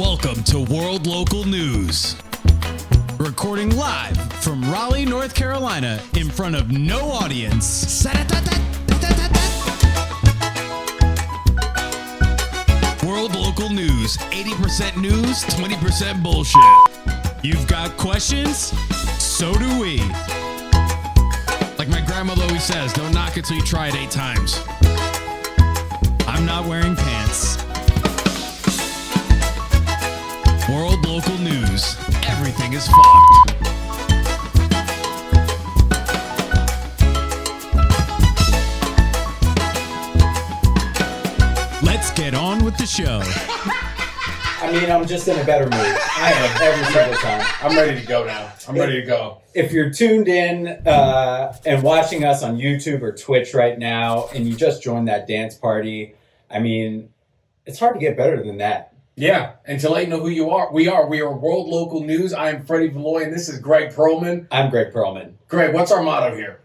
Welcome to World Local News. Recording live from Raleigh, North Carolina, in front of no audience. World Local News, 80% news, 20% bullshit. You've got questions? So do we. Like my grandmother always says, don't knock it till you try it 8 times. I'm not wearing pants. World Local News. Everything is fucked. Let's get on with the show. I mean, I'm just in a better mood. I am every single time. I'm ready to go now. I'm ready to go. If you're tuned in and watching us on YouTube or Twitch right now, and you just joined that dance party, I mean, it's hard to get better than that. Yeah, and to let you know who you are, we are World Local News. I am Freddie Valoy, and this is Greg Perlman. I'm Greg Perlman. Greg, what's our motto here?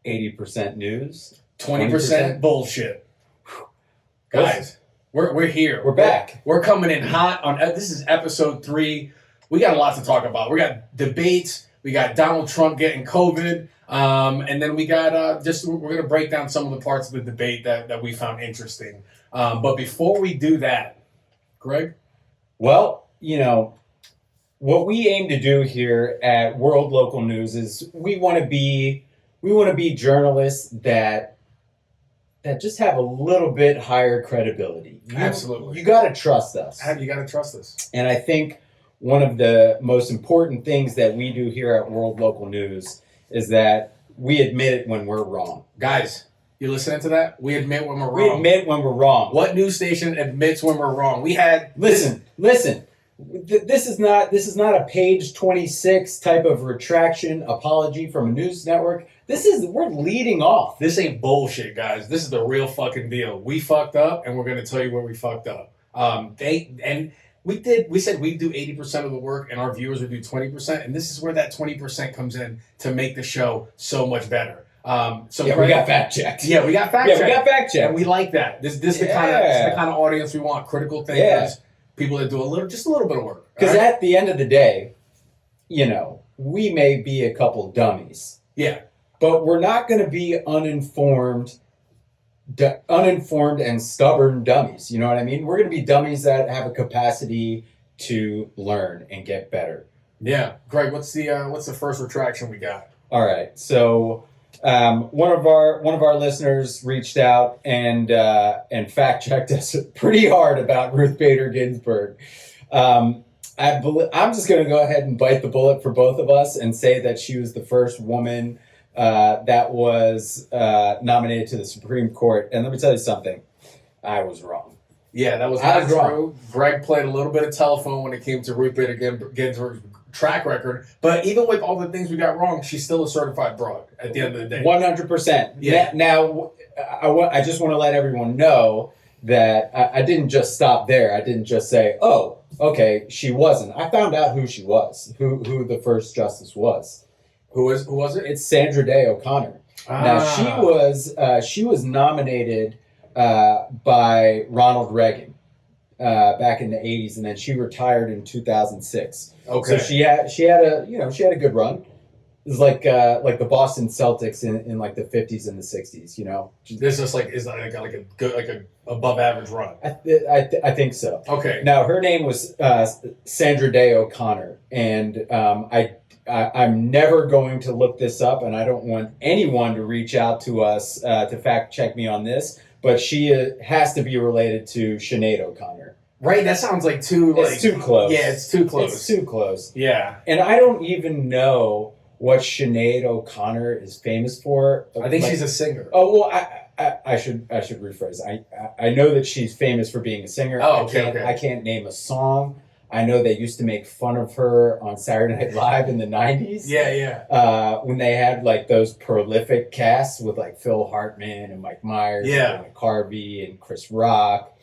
80% news, 20% bullshit. Guys, we're here. We're back. We're coming in hot. This is episode 3. We got a lot to talk about. We got debates. We got Donald Trump getting COVID. And then we got we're going to break down some of the parts of the debate that we found interesting. But before we do that, Greg? Well, you know, what we aim to do here at World Local News is we want to be journalists that just have a little bit higher credibility. Absolutely. You got to trust us. You got to trust us. And I think one of the most important things that we do here at World Local News is that we admit it when we're wrong. Guys, you listening to that? We admit when we're wrong. We admit when we're wrong. What news station admits when we're wrong? We had listen. This is not a page 26 type of retraction apology from a news network. We're leading off. This ain't bullshit, guys. This is the real fucking deal. We fucked up, and we're gonna tell you where we fucked up. We said we'd do 80% of the work, and our viewers would do 20%, and this is where that 20% comes in to make the show so much better. We got fact checked. Yeah, we got fact checked. We got fact checked, and we like that. This is the kind of audience we want. Critical thinkers, people that do a little bit of work. Because at the end of the day, you know, we may be a couple dummies. Yeah, but we're not going to be uninformed and stubborn dummies. You know what I mean? We're going to be dummies that have a capacity to learn and get better. Yeah, Greg, what's the first retraction we got? All right, so one of our listeners reached out and fact checked us pretty hard about Ruth Bader Ginsburg. I'm just going to go ahead and bite the bullet for both of us and say that she was the first woman that was nominated to the Supreme Court. And let me tell you something. I was wrong. Yeah, that was not true. Greg played a little bit of telephone when it came to Ruth Bader Ginsburg's track record. But even with all the things we got wrong, she's still a certified broad at the end of the day. 100%. Yeah. Now, I just want to let everyone know that I didn't just stop there. I didn't just say, oh, okay, she wasn't. I found out who she was, who the first justice was. Who was it? It's Sandra Day O'Connor. Now she was nominated by Ronald Reagan back in the 80s, and then she retired in 2006. Okay. So she had a good run. It was like the Boston Celtics in like the 50s and the 60s. You know. This is like a good above average run. I think so. Okay. Now her name was Sandra Day O'Connor, and I'm never going to look this up, and I don't want anyone to reach out to us to fact check me on this, but she has to be related to Sinead O'Connor. Right, that sounds like too close. Yeah, it's too close. It's too close. Yeah. And I don't even know what Sinead O'Connor is famous for. I think she's a singer. Oh, well, I should rephrase. I know that she's famous for being a singer. Oh, okay. I can't name a song. I know they used to make fun of her on Saturday Night Live in the 90s. Yeah. When they had like those prolific casts with like Phil Hartman and Mike Myers and Dana Carvey and Chris Rock.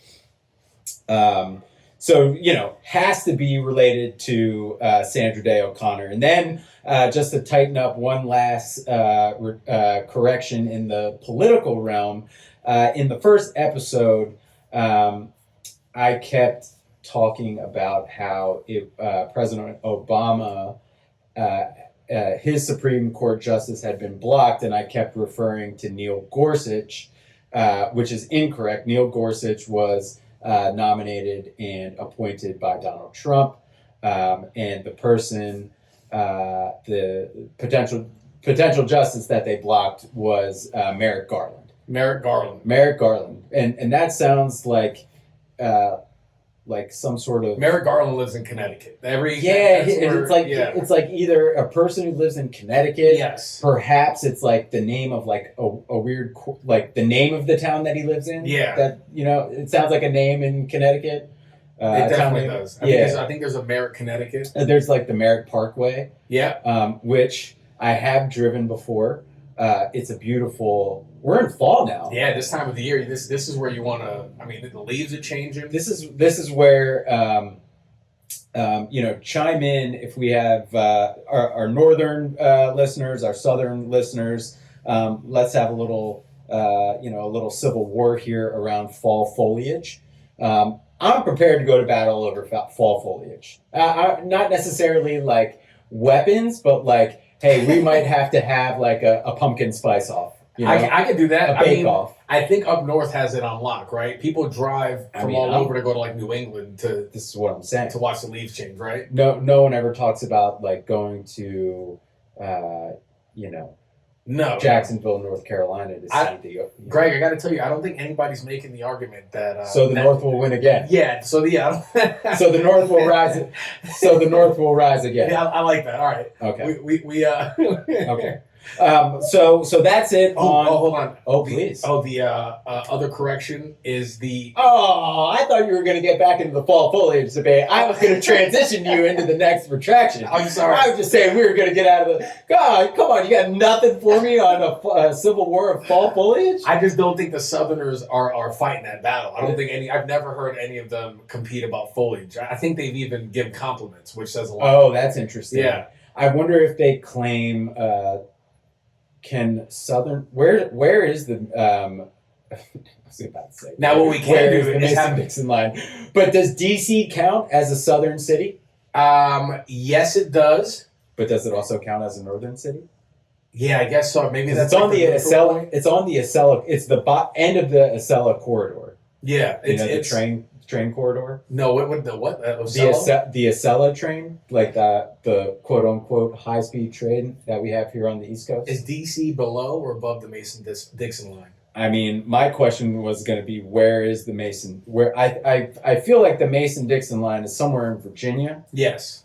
So, you know, has to be related to Sandra Day O'Connor. And then just to tighten up one last correction in the political realm, in the first episode, I kept talking about how President Obama, his Supreme Court justice had been blocked, and I kept referring to Neil Gorsuch, which is incorrect. Neil Gorsuch was nominated and appointed by Donald Trump, and the person, the potential justice that they blocked was Merrick Garland. Merrick Garland. And that sounds like some sort of... Merrick Garland lives in Connecticut. It's like either a person who lives in Connecticut. Yes. Perhaps it's like the name of like a weird, like the name of the town that he lives in. Yeah. That, it sounds like a name in Connecticut. It definitely does. I think there's a Merrick, Connecticut. There's like the Merrick Parkway. Yeah. Which I have driven before. It's a beautiful... We're in fall now. Yeah, this time of the year, this is where you want to... I mean, the leaves are changing. This is where, chime in if we have our northern listeners, our southern listeners. Let's have a little civil war here around fall foliage. I'm prepared to go to battle over fall foliage. Not necessarily like weapons, but like, hey, we might have to have like a pumpkin spice off. I could do that. A bake-off. I think up north has it on lock, right? People drive from all over to go to like New England to... This is what I'm saying. To watch the leaves change, right? No one ever talks about like going to, Jacksonville, North Carolina to see the... Greg, I got to tell you, I don't think anybody's making the argument that... so the North will win again. Yeah, so the North will rise. So the North will rise again. Yeah, I like that. All right. Okay. We Okay. So that's it. Hold on. Please. The other correction is the... Oh, I thought you were going to get back into the fall foliage debate. I was going to transition you into the next retraction. I'm sorry. I was just saying we were going to get out of the... God, come on. You got nothing for me on a civil war of fall foliage? I just don't think the Southerners are fighting that battle. I don't think I've never heard any of them compete about foliage. I think they've even given compliments, which says a lot. Oh, that's interesting. Yeah. I wonder if they claim... Can Southern... Where is the... I was about to say... Now what we can do is Mason-Dixon line. But does D.C. count as a southern city? Yes, it does. But does it also count as a northern city? Yeah, I guess so. Maybe that's it's on the Acela. It's on the Acela. It's the end of the Acela corridor. Yeah, it's the train corridor. No, what the Acela train, like the quote unquote high speed train that we have here on the East Coast. Is DC below or above the Mason-Dixon line? I mean, my question was going to be, where is the Mason? Where I feel like the Mason-Dixon line is somewhere in Virginia. Yes.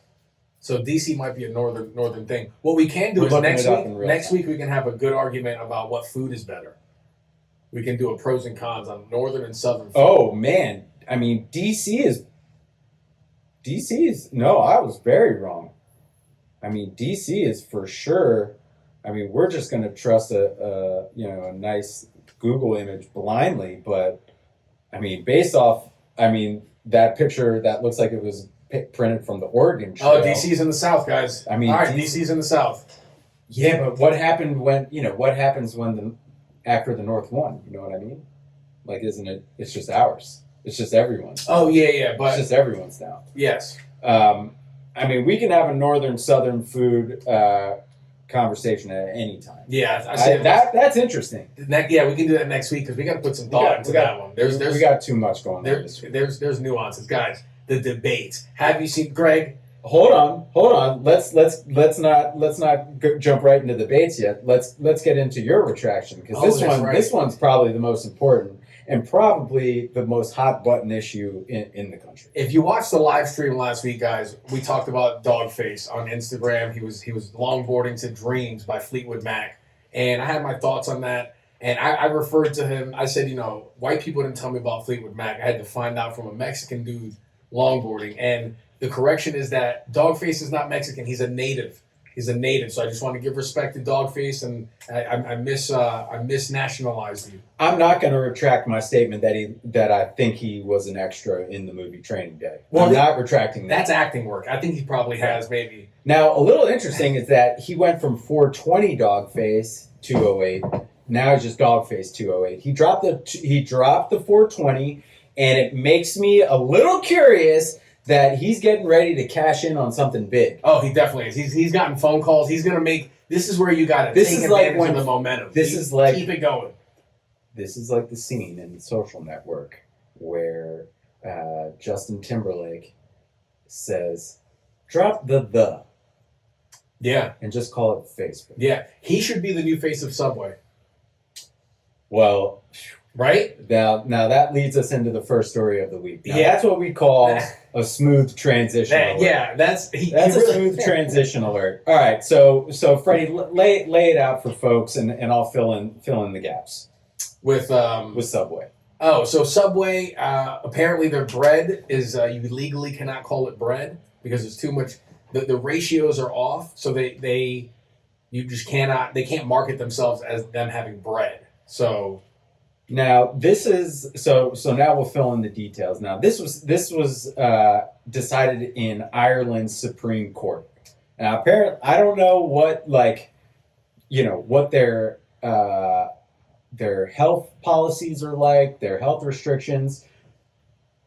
So DC might be a northern thing. What we can do is next week we can have a good argument about what food is better. We can do a pros and cons on northern and southern food. Oh man, I mean DC is no, I was very wrong. I mean DC is for sure. I mean, we're just going to trust a nice Google image blindly, but I mean, based off, that picture that looks like it was printed from the Oregon Trail. Oh, DC's in the South, guys. I mean, all right, DC's in the South. Yeah, but what happens when after the North won? You know what I mean? Like, isn't it? It's just ours. It's just everyone's. Oh yeah, but it's just everyone's now. Yes. I mean, we can have a northern-southern food conversation at any time. Yeah, that's interesting. We can do that next week because we got to put some thought into that one. We got too much going on. There's nuances, guys. The debates. Have you seen Greg? Hold on. Let's not jump right into debates yet. Let's get into your retraction because this one's probably the most important and probably the most hot button issue in the country. If you watched the live stream last week, guys, we talked about Dogface on Instagram. He was longboarding to Dreams by Fleetwood Mac, and I had my thoughts on that. And I referred to him. I said, white people didn't tell me about Fleetwood Mac. I had to find out from a Mexican dude longboarding, and the correction is that Dogface is not Mexican. He's a native. So I just want to give respect to Dogface, and I misnationalized you. I'm not going to retract my statement that I think he was an extra in the movie Training Day. Well, I'm not retracting that. That's acting work. I think he probably has, maybe. Now, a little interesting is that he went from 420 Dogface 208. Now he's just Dogface 208. He dropped the 420. and it makes me a little curious that he's getting ready to cash in on something big. Oh, he definitely is. He's gotten phone calls. He's going to make... This is where you got to take advantage of the momentum. Keep it going. This is like the scene in The Social Network where Justin Timberlake says, drop the. Yeah. And just call it Facebook. Yeah. He should be the new face of Subway. Well... Right? Now that leads us into the first story of the week. Now, that's what we call a smooth transition alert. Yeah, that's a smooth transition alert. All right, so Freddie, lay it out for folks, and I'll fill in the gaps with Subway. Oh, so Subway, apparently their bread is you legally cannot call it bread because it's too much. The ratios are off, so they can't market themselves as them having bread. So. Now this is so now we'll fill in the details. Now this was decided in Ireland's Supreme Court. Now apparently I don't know what what their health policies are like, their health restrictions,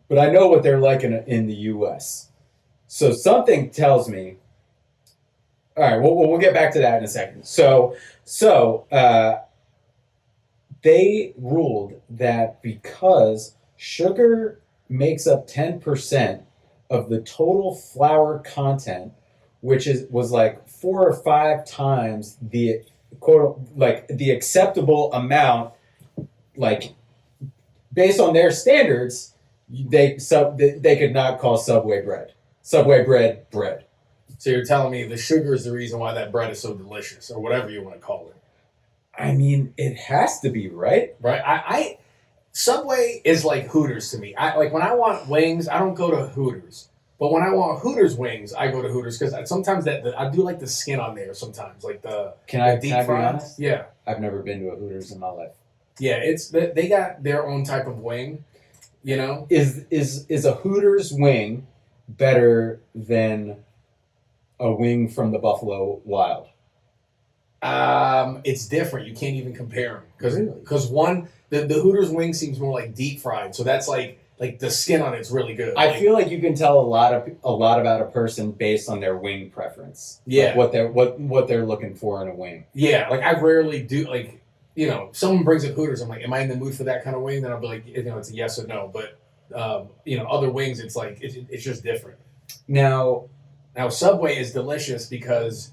but I know what they're like in the U.S. So something tells me. All right, we'll get back to that in a second. So. They ruled that because sugar makes up 10% of the total flour content, which was like 4 or 5 times the the acceptable amount, like based on their standards, they could not call Subway bread bread. So you're telling me the sugar is the reason why that bread is so delicious, or whatever you want to call it. I mean, it has to be, right? Right. Subway is like Hooters to me. When I want wings, I don't go to Hooters. But when I want Hooters wings, I go to Hooters because sometimes I do like the skin on there. Sometimes like the can I deep be fried. honest? Yeah, I've never been to a Hooters in my life. Yeah, they got their own type of wing. You know, is a Hooters wing better than a wing from the Buffalo Wild? It's different. You can't even compare them because one the Hooters wing seems more like deep fried, so that's like the skin on it's really good. I feel like you can tell a lot about a person based on their wing preference. Yeah, like what they're looking for in a wing. Yeah, I rarely do someone brings up Hooters, I'm like, am I in the mood for that kind of wing? Then I'll be like, it's a yes or no. But other wings, it's like it's just different. Now Subway is delicious because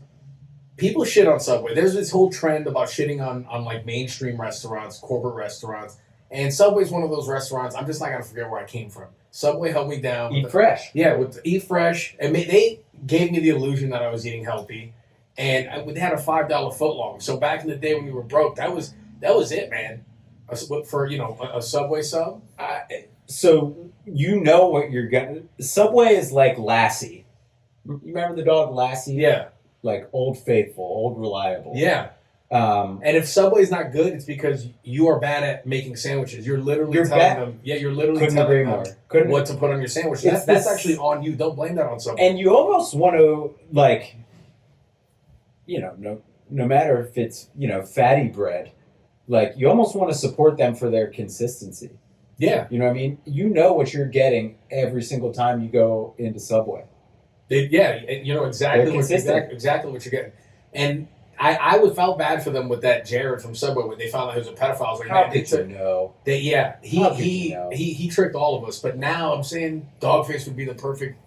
people shit on Subway. There's this whole trend about shitting on like mainstream restaurants, corporate restaurants. And Subway's one of those restaurants, I'm just not going to forget where I came from. Subway held me down. Eat fresh. Yeah, with Eat Fresh. And they gave me the illusion that I was eating healthy. And they had a $5 footlong. So back in the day when we were broke, that was it, man. For, a Subway sub. So you know what you're getting. Subway is like Lassie. You remember the dog Lassie? Yeah. Like Old Faithful, Old Reliable. Yeah. And if Subway's not good, it's because you are bad at making sandwiches. You're telling them. Yeah, you're literally telling them what to put on your sandwich. That's actually on you. Don't blame that on Subway. And you almost want to no matter if it's fatty bread, you almost want to support them for their consistency. Yeah. You know what I mean? You know what you're getting every single time you go into Subway. You know exactly what you're getting. And I felt bad for them with that Jared from Subway when they found out he was a pedophile. I was like, how did you know? He tricked all of us. But now I'm saying Dogface would be the perfect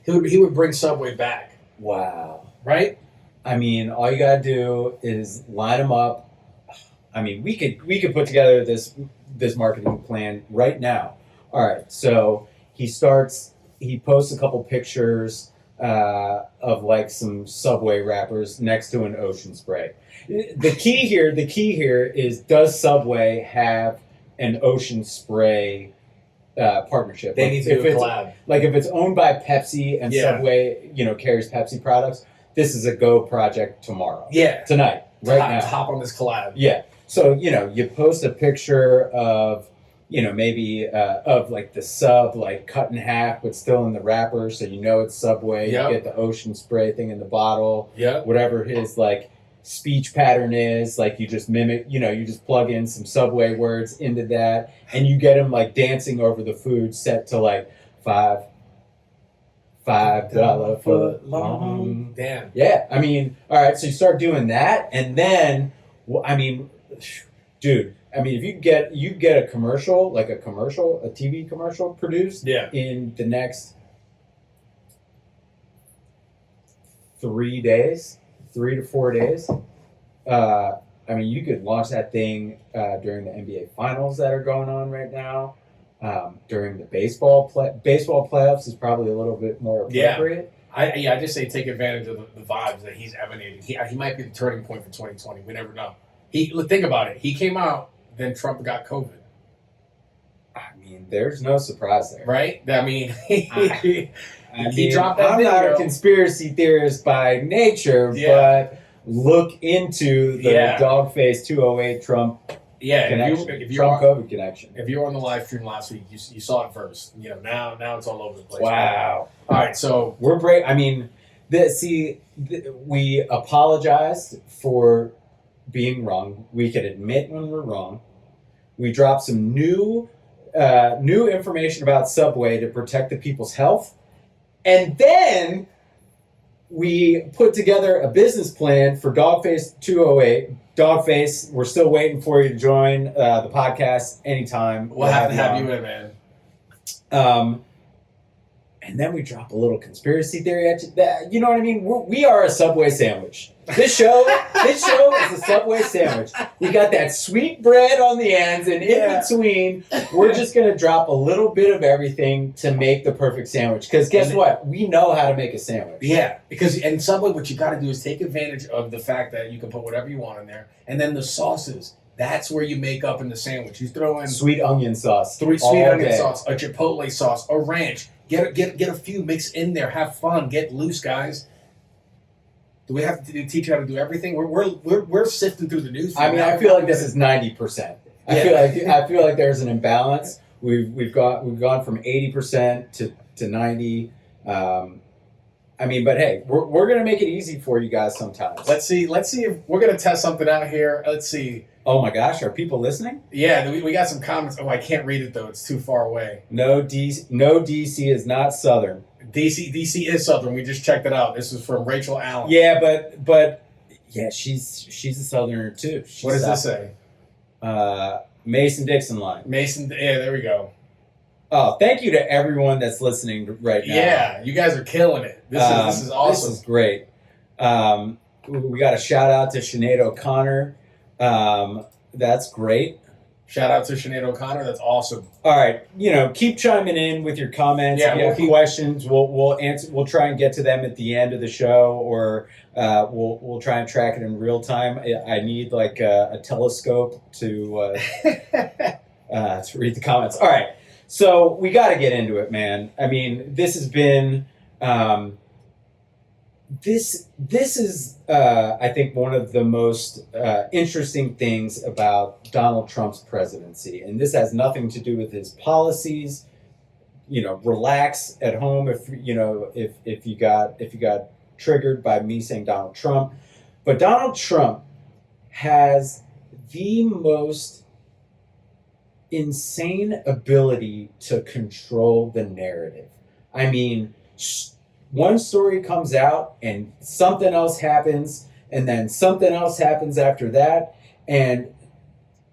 he would bring Subway back. Wow. Right? I mean, all you gotta do is line them up. I mean, we could put together this marketing plan right now. All right, so he posts a couple pictures of some Subway wrappers next to an Ocean Spray. The key here is, does Subway have an Ocean Spray partnership? They need to do a collab. If it's owned by Pepsi and Subway, carries Pepsi products, this is a go project tomorrow. Yeah. Tonight, now. Hop on this collab. Yeah. So, you post a picture of maybe of the sub cut in half but still in the wrapper, so it's Subway. Yep. You get the Ocean Spray thing in the bottle. Yeah. Whatever it is, speech pattern is. Like you just mimic, you just plug in some Subway words into that, and you get him like dancing over the food set to like $5 foot long. Damn. Yeah, I mean, all right. So you start doing that, and then, I mean, dude. I mean, if you get a commercial, like a TV commercial produced in the next 3 days, 3 to 4 days, I mean, you could launch that thing during the NBA finals that are going on right now. During the baseball playoffs is probably a little bit more appropriate. I just say take advantage of the vibes that he's emanating. He might be the turning point for 2020. We never know. Think about it. He came out, then Trump got COVID. I mean, there's no surprise there, right? I mean, he dropped that I'm video. not a conspiracy theorist by nature, but look into the Dogface 208 Trump. Yeah, connection. if you Trump COVID connection. If you were on the live stream last week, you saw it first. Now it's all over the place. Wow. All right, so we're I mean, we apologized for being wrong. We can admit when we're wrong. We dropped some new information about Subway to protect the people's health, and then we put together a business plan for Dogface 208. Dogface, we're still waiting for you to join the podcast anytime. We'll have to have you in, man. And then we drop a little conspiracy theory at you. You know what I mean? We are a Subway sandwich. This show is a Subway sandwich. We got that sweet bread on the ends, and in between, we're just going to drop a little bit of everything to make the perfect sandwich. Because guess what? We know how to make a sandwich. Yeah, because in Subway, what you got to do is take advantage of the fact that you can put whatever you want in there, and then the sauces. That's where you make up in the sandwich. You throw in sweet onion sauce, sweet onion sauce, a chipotle sauce, a ranch. Get a few, mix in there, have fun, get loose, guys. Do we have to teach you how to do everything? We're sifting through the news. I mean, I feel like this is 90%. I feel like there's an imbalance. We've gone from 80% to 90%. I mean, but hey, we're gonna make it easy for you guys sometimes. Let's see if we're gonna test something out here. Let's see. Oh my gosh, are people listening? Yeah, we got some comments. Oh, I can't read it though; it's too far away. No, DC is not Southern. DC is Southern. We just checked it out. This is from Rachel Allen. Yeah, but yeah, she's a Southerner too. What does this say? Mason-Dixon line. Yeah, there we go. Oh, thank you to everyone that's listening right now. Yeah, you guys are killing it. This is awesome. This is great. We got a shout out to Sinead O'Connor. That's great. Shout out to Sinead O'Connor. That's awesome. All right, keep chiming in with your comments. Yeah, if you have questions, we'll answer. We'll try and get to them at the end of the show, or we'll try and track it in real time. I need like a telescope to read the comments. All right, so we got to get into it, man. I mean, this has been. This is, I think, one of the most interesting things about Donald Trump's presidency, and this has nothing to do with his policies. Relax at home if you got triggered by me saying Donald Trump, but Donald Trump has the most insane ability to control the narrative. I mean. One story comes out and something else happens, and then something else happens after that, and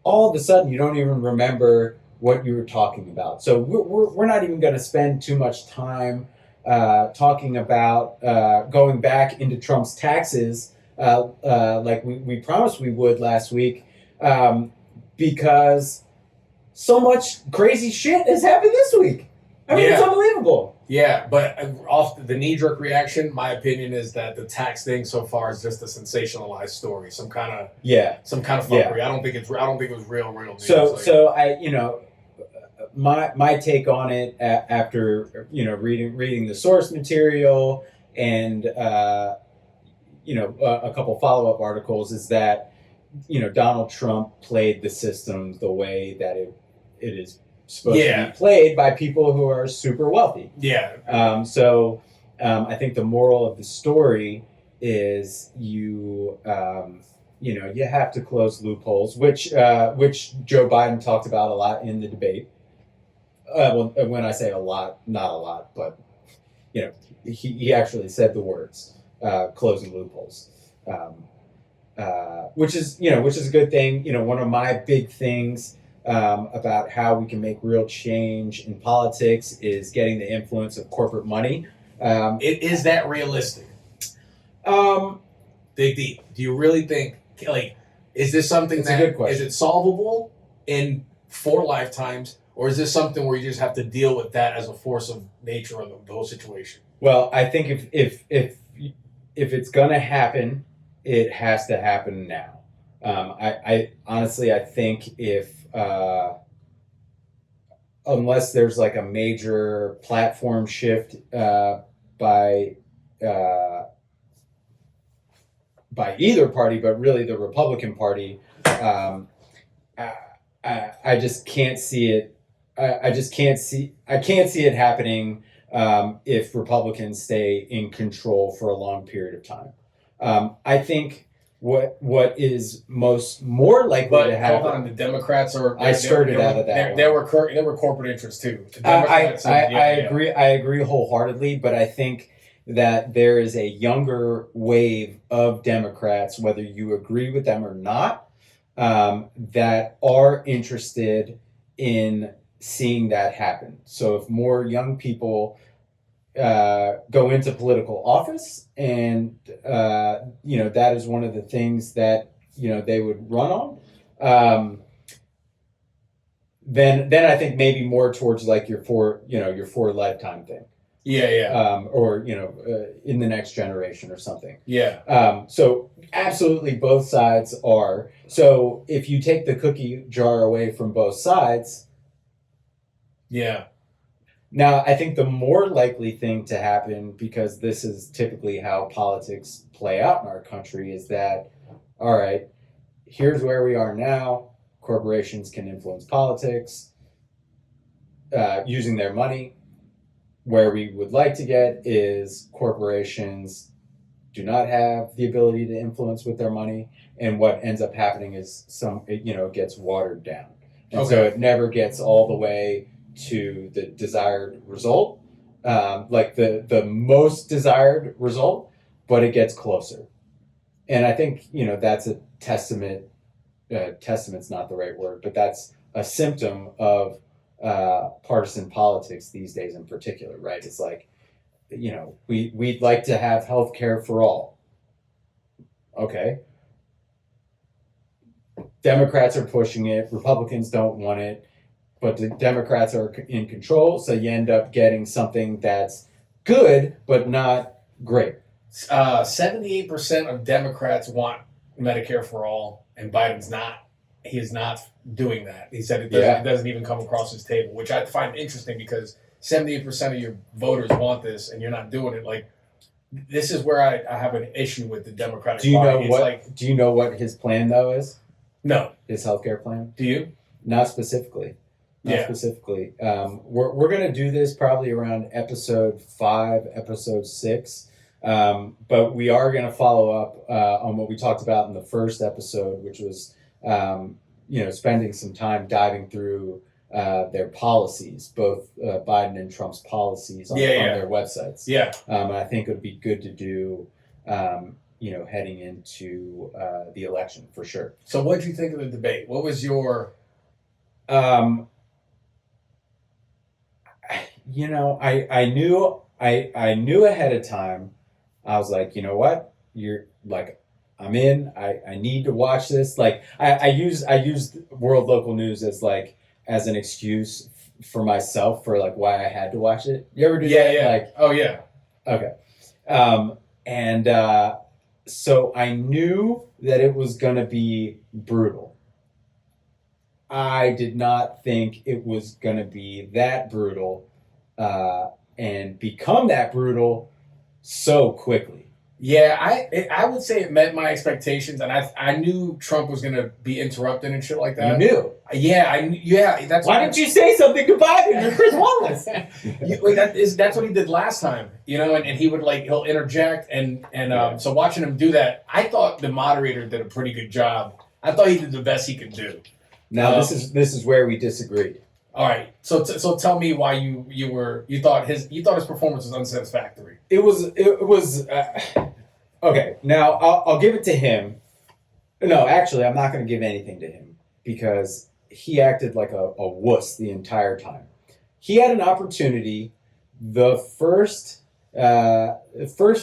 all of a sudden you don't even remember what you were talking about. So we're not even going to spend too much time talking about going back into Trump's taxes like we promised we would last week, because so much crazy shit has happened this week. I mean, it's unbelievable. Yeah, but off the knee-jerk reaction, my opinion is that the tax thing so far is just a sensationalized story, some kind of fuckery. Yeah. I don't think it was real news. So I my take on it after reading the source material and a couple follow-up articles is that Donald Trump played the system the way that it is supposed to be played by people who are super wealthy. Yeah. I think the moral of the story is you you have to close loopholes, which Joe Biden talked about a lot in the debate. Well, when I say a lot, not a lot, but he actually said the words closing loopholes, which is a good thing. One of my big things about how we can make real change in politics is getting the influence of corporate money. Is that realistic? Dig deep. Do you really think, is this something It's a good question. Is it solvable in 4 lifetimes, or is this something where you just have to deal with that as a force of nature of the whole situation? Well, I think if it's gonna happen, it has to happen now. I honestly, I think if unless there's like a major platform shift by either party, but really the Republican Party, I just can't see it. I can't see it happening if Republicans stay in control for a long period of time. I think what is more likely to happen. Hold on, the Democrats are. I skirted out of that. There were corporate interests too. I agree. I agree wholeheartedly, but I think that there is a younger wave of Democrats, whether you agree with them or not, that are interested in seeing that happen. So if more young people go into political office, and that is one of the things that they would run on, then I think maybe more towards like your four lifetime thing. Or in the next generation or something. So absolutely both sides are. So if you take the cookie jar away from both sides. Now, I think the more likely thing to happen, because this is typically how politics play out in our country, is that, all right, here's where we are now. Corporations can influence politics using their money. Where we would like to get is corporations do not have the ability to influence with their money. And what ends up happening is it gets watered down. And so it never gets all the way to the desired result, like the most desired result, but it gets closer. And I think, that's a testament. Testament's not the right word, but that's a symptom of partisan politics these days in particular, right? It's like, we'd like to have health care for all. Okay. Democrats are pushing it. Republicans don't want it. But the Democrats are in control, so you end up getting something that's good, but not great. 78% of Democrats want Medicare for all, and Biden's not. He is not doing that. He said it doesn't even come across his table, which I find interesting because 78% of your voters want this, and you're not doing it. Like, this is where I have an issue with the Democratic Party. Do you know what his plan though is? No. His healthcare plan? Do you? Not specifically. Specifically. We're going to do this probably around episode 5, episode 6. But we are going to follow up on what we talked about in the first episode, which was, spending some time diving through their policies, both Biden and Trump's policies on their websites. And I think it would be good to do, heading into the election for sure. So what did you think of the debate? What was your... I knew ahead of time. I was like, you know what? You're like, I'm in. I need to watch this. Like, I used World Local News as an excuse for myself for like why I had to watch it. You ever do that? Yeah. Like, oh yeah. Okay. So I knew that it was gonna be brutal. I did not think it was gonna be that brutal. And become that brutal so quickly. Yeah, I would say it met my expectations, and I knew Trump was gonna be interrupted and shit like You that. knew. Yeah. That's Why didn't you say something to Biden or Chris Wallace? that's what he did last time, and he would he'll interject so watching him do that, I thought the moderator did a pretty good job. I thought he did the best he could do. Now this is where we disagreed. All right, so tell me why you thought his performance was unsatisfactory. It was okay. Now I'll give it to him. No, actually, I'm not going to give anything to him because he acted like a wuss the entire time. He had an opportunity the first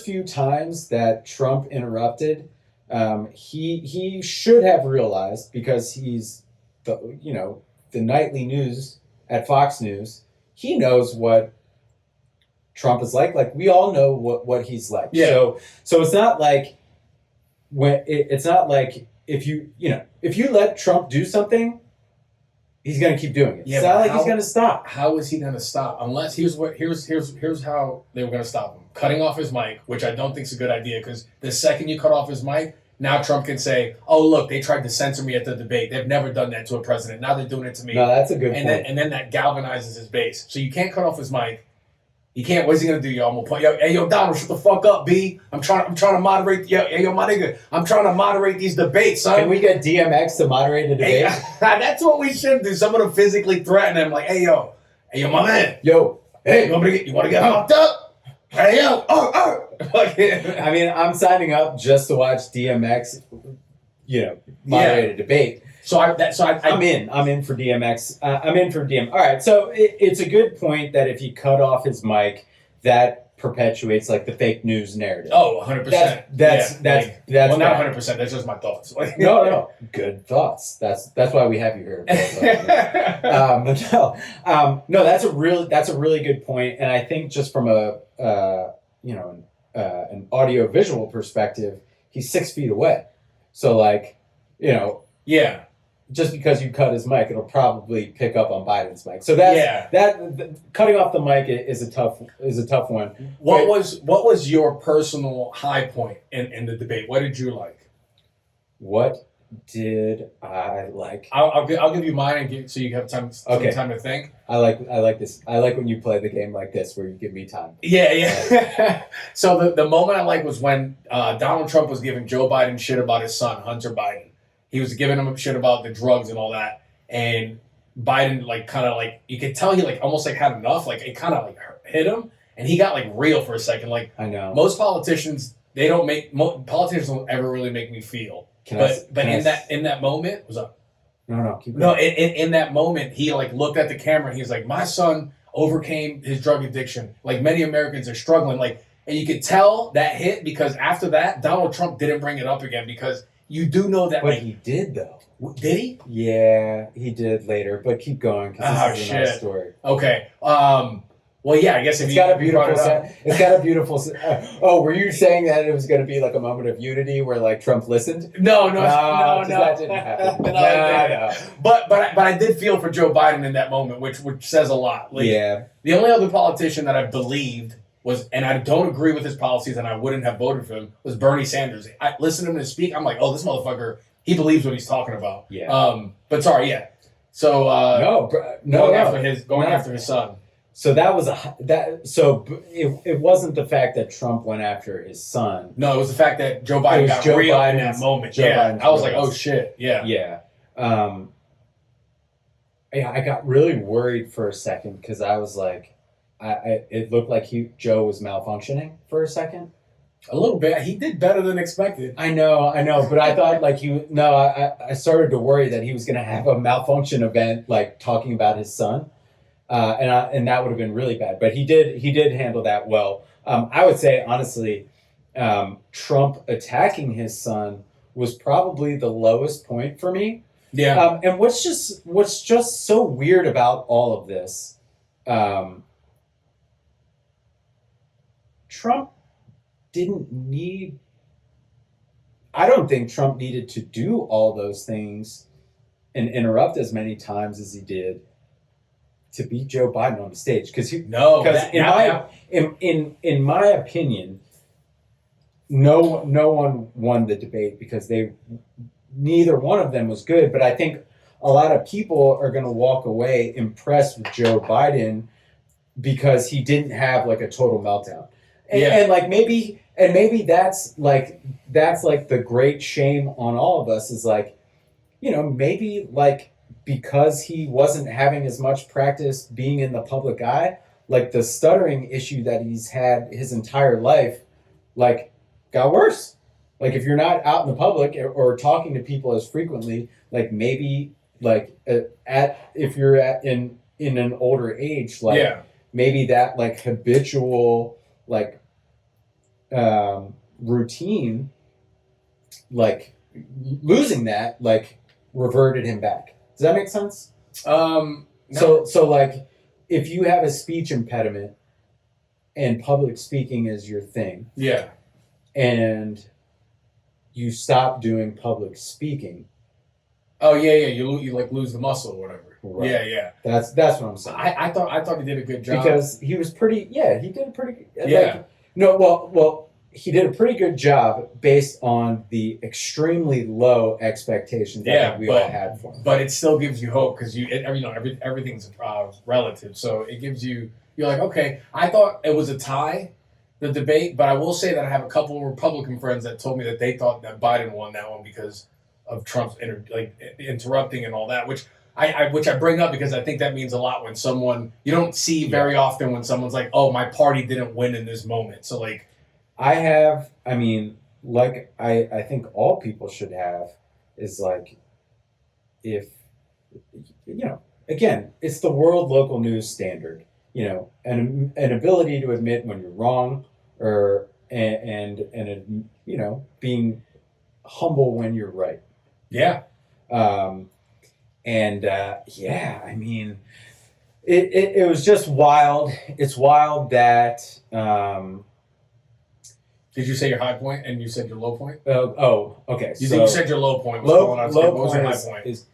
few times that Trump interrupted. He should have realized, because he's the nightly news at Fox News. He knows what Trump is like. Like, we all know what he's like. Yeah. So it's not like it's not like if you let Trump do something, he's gonna keep doing it. Yeah, it's not like he's gonna stop. How is he gonna stop? Unless here's how they were gonna stop him. Cutting off his mic, which I don't think is a good idea, because the second you cut off his mic, now Trump can say, "Oh, look, they tried to censor me at the debate. They've never done that to a president. Now they're doing it to me." No, that's a good point. And then that galvanizes his base. So you can't cut off his mic. You can't. What's he gonna do, yo? I'm gonna point, yo, Donald, shut the fuck up, B. I'm trying to moderate. Yo, my nigga, I'm trying to moderate these debates, son. Can we get DMX to moderate the debate? Hey, that's what we should do. Someone to physically threaten him, like, hey, yo, my man, Yo, hey, you want to get hooked up? Hey, yo, I mean, I'm signing up just to watch DMX, moderate a debate. I'm in for DMX. I'm in for DM. All right, so it's a good point that if you cut off his mic, that perpetuates the fake news narrative. Oh, 100%. That's well, not 100%. That's just my thoughts. No, good thoughts. That's why we have you here. No, that's a really good point, and I think just from an audio visual perspective, he's 6 feet away. So yeah. Just because you cut his mic, it'll probably pick up on Biden's mic. So cutting off the mic is a tough one. What was your personal high point in the debate? What did you like? What did I like? I'll give you mine so you have time to think. I like this. I like when you play the game like this, where you give me time. Yeah. So the moment I liked was when Donald Trump was giving Joe Biden shit about his son, Hunter Biden. He was giving him shit about the drugs and all that, and Biden you could tell he almost had enough. It kind of hit him, and he got real for a second. I know most politicians politicians don't ever really make me feel. In that moment, what's up? No, keep going. No, in that moment, he looked at the camera. And he was like, "My son overcame his drug addiction. Many Americans are struggling." And you could tell that hit, because after that, Donald Trump didn't bring it up again, because you do know that. But he did, though. Did he? Yeah, he did later. But keep going, because this is a nice story. Okay. Well, yeah, I guess it's got a beautiful. Oh, were you saying that it was going to be a moment of unity where Trump listened? No. That didn't happen. No. But I did feel for Joe Biden in that moment, which says a lot. Yeah. The only other politician that I believed was, and I don't agree with his policies, and I wouldn't have voted for him, was Bernie Sanders. I listened to him speak. I'm like, oh, this motherfucker, he believes what he's talking about. Yeah. But sorry, yeah. So going after his son. So it wasn't the fact that Trump went after his son. No, it was the fact that Joe Biden got real in that moment. I was like, oh shit, yeah. Yeah. I got really worried for a second, because I was like, it looked like Joe was malfunctioning for a second. A little bit. He did better than expected. I know, but I thought I started to worry that he was going to have a malfunction event, talking about his son. And that would have been really bad, but he did handle that well. I would say, honestly, Trump attacking his son was probably the lowest point for me. Yeah. And what's just so weird about all of this, Trump didn't need. I don't think Trump needed to do all those things and interrupt as many times as he did to beat Joe Biden on the stage, because in my opinion, no one won the debate because neither one of them was good. But I think a lot of people are going to walk away impressed with Joe Biden because he didn't have like a total meltdown. And like maybe that's like the great shame on all of us is like, maybe like because he wasn't having as much practice being in the public eye, like the stuttering issue that he's had his entire life, like got worse. Like if you're not out in the public or talking to people as frequently, like maybe like if you're in an older age, like maybe that like habitual like routine, like losing that like reverted him back. Does that make sense? No. So like if you have a speech impediment and public speaking is your thing, and you stop doing public speaking. Oh yeah. You like lose the muscle or whatever. Right. Yeah. That's what I'm saying. I thought he did a good job because he was pretty. Yeah, he did a pretty. Like, no, well, he did a pretty good job based on the extremely low expectations that we all had for him. But it still gives you hope because everything's relative. So it gives you. You're like, okay. I thought it was a tie, the debate, but I will say that I have a couple of Republican friends that told me that they thought that Biden won that one because of Trump's interrupting and all that, which I bring up because I think that means a lot when someone you don't see very often when someone's like, oh, my party didn't win in this moment. So like, I think all people should have is like, if again, it's the world local news standard. An ability to admit when you're wrong, or and being humble when you're right. Yeah. I mean, it was just wild. It's wild that. Did you say your high point and you said your low point? Okay. You said your low point. Low what was your high point? Is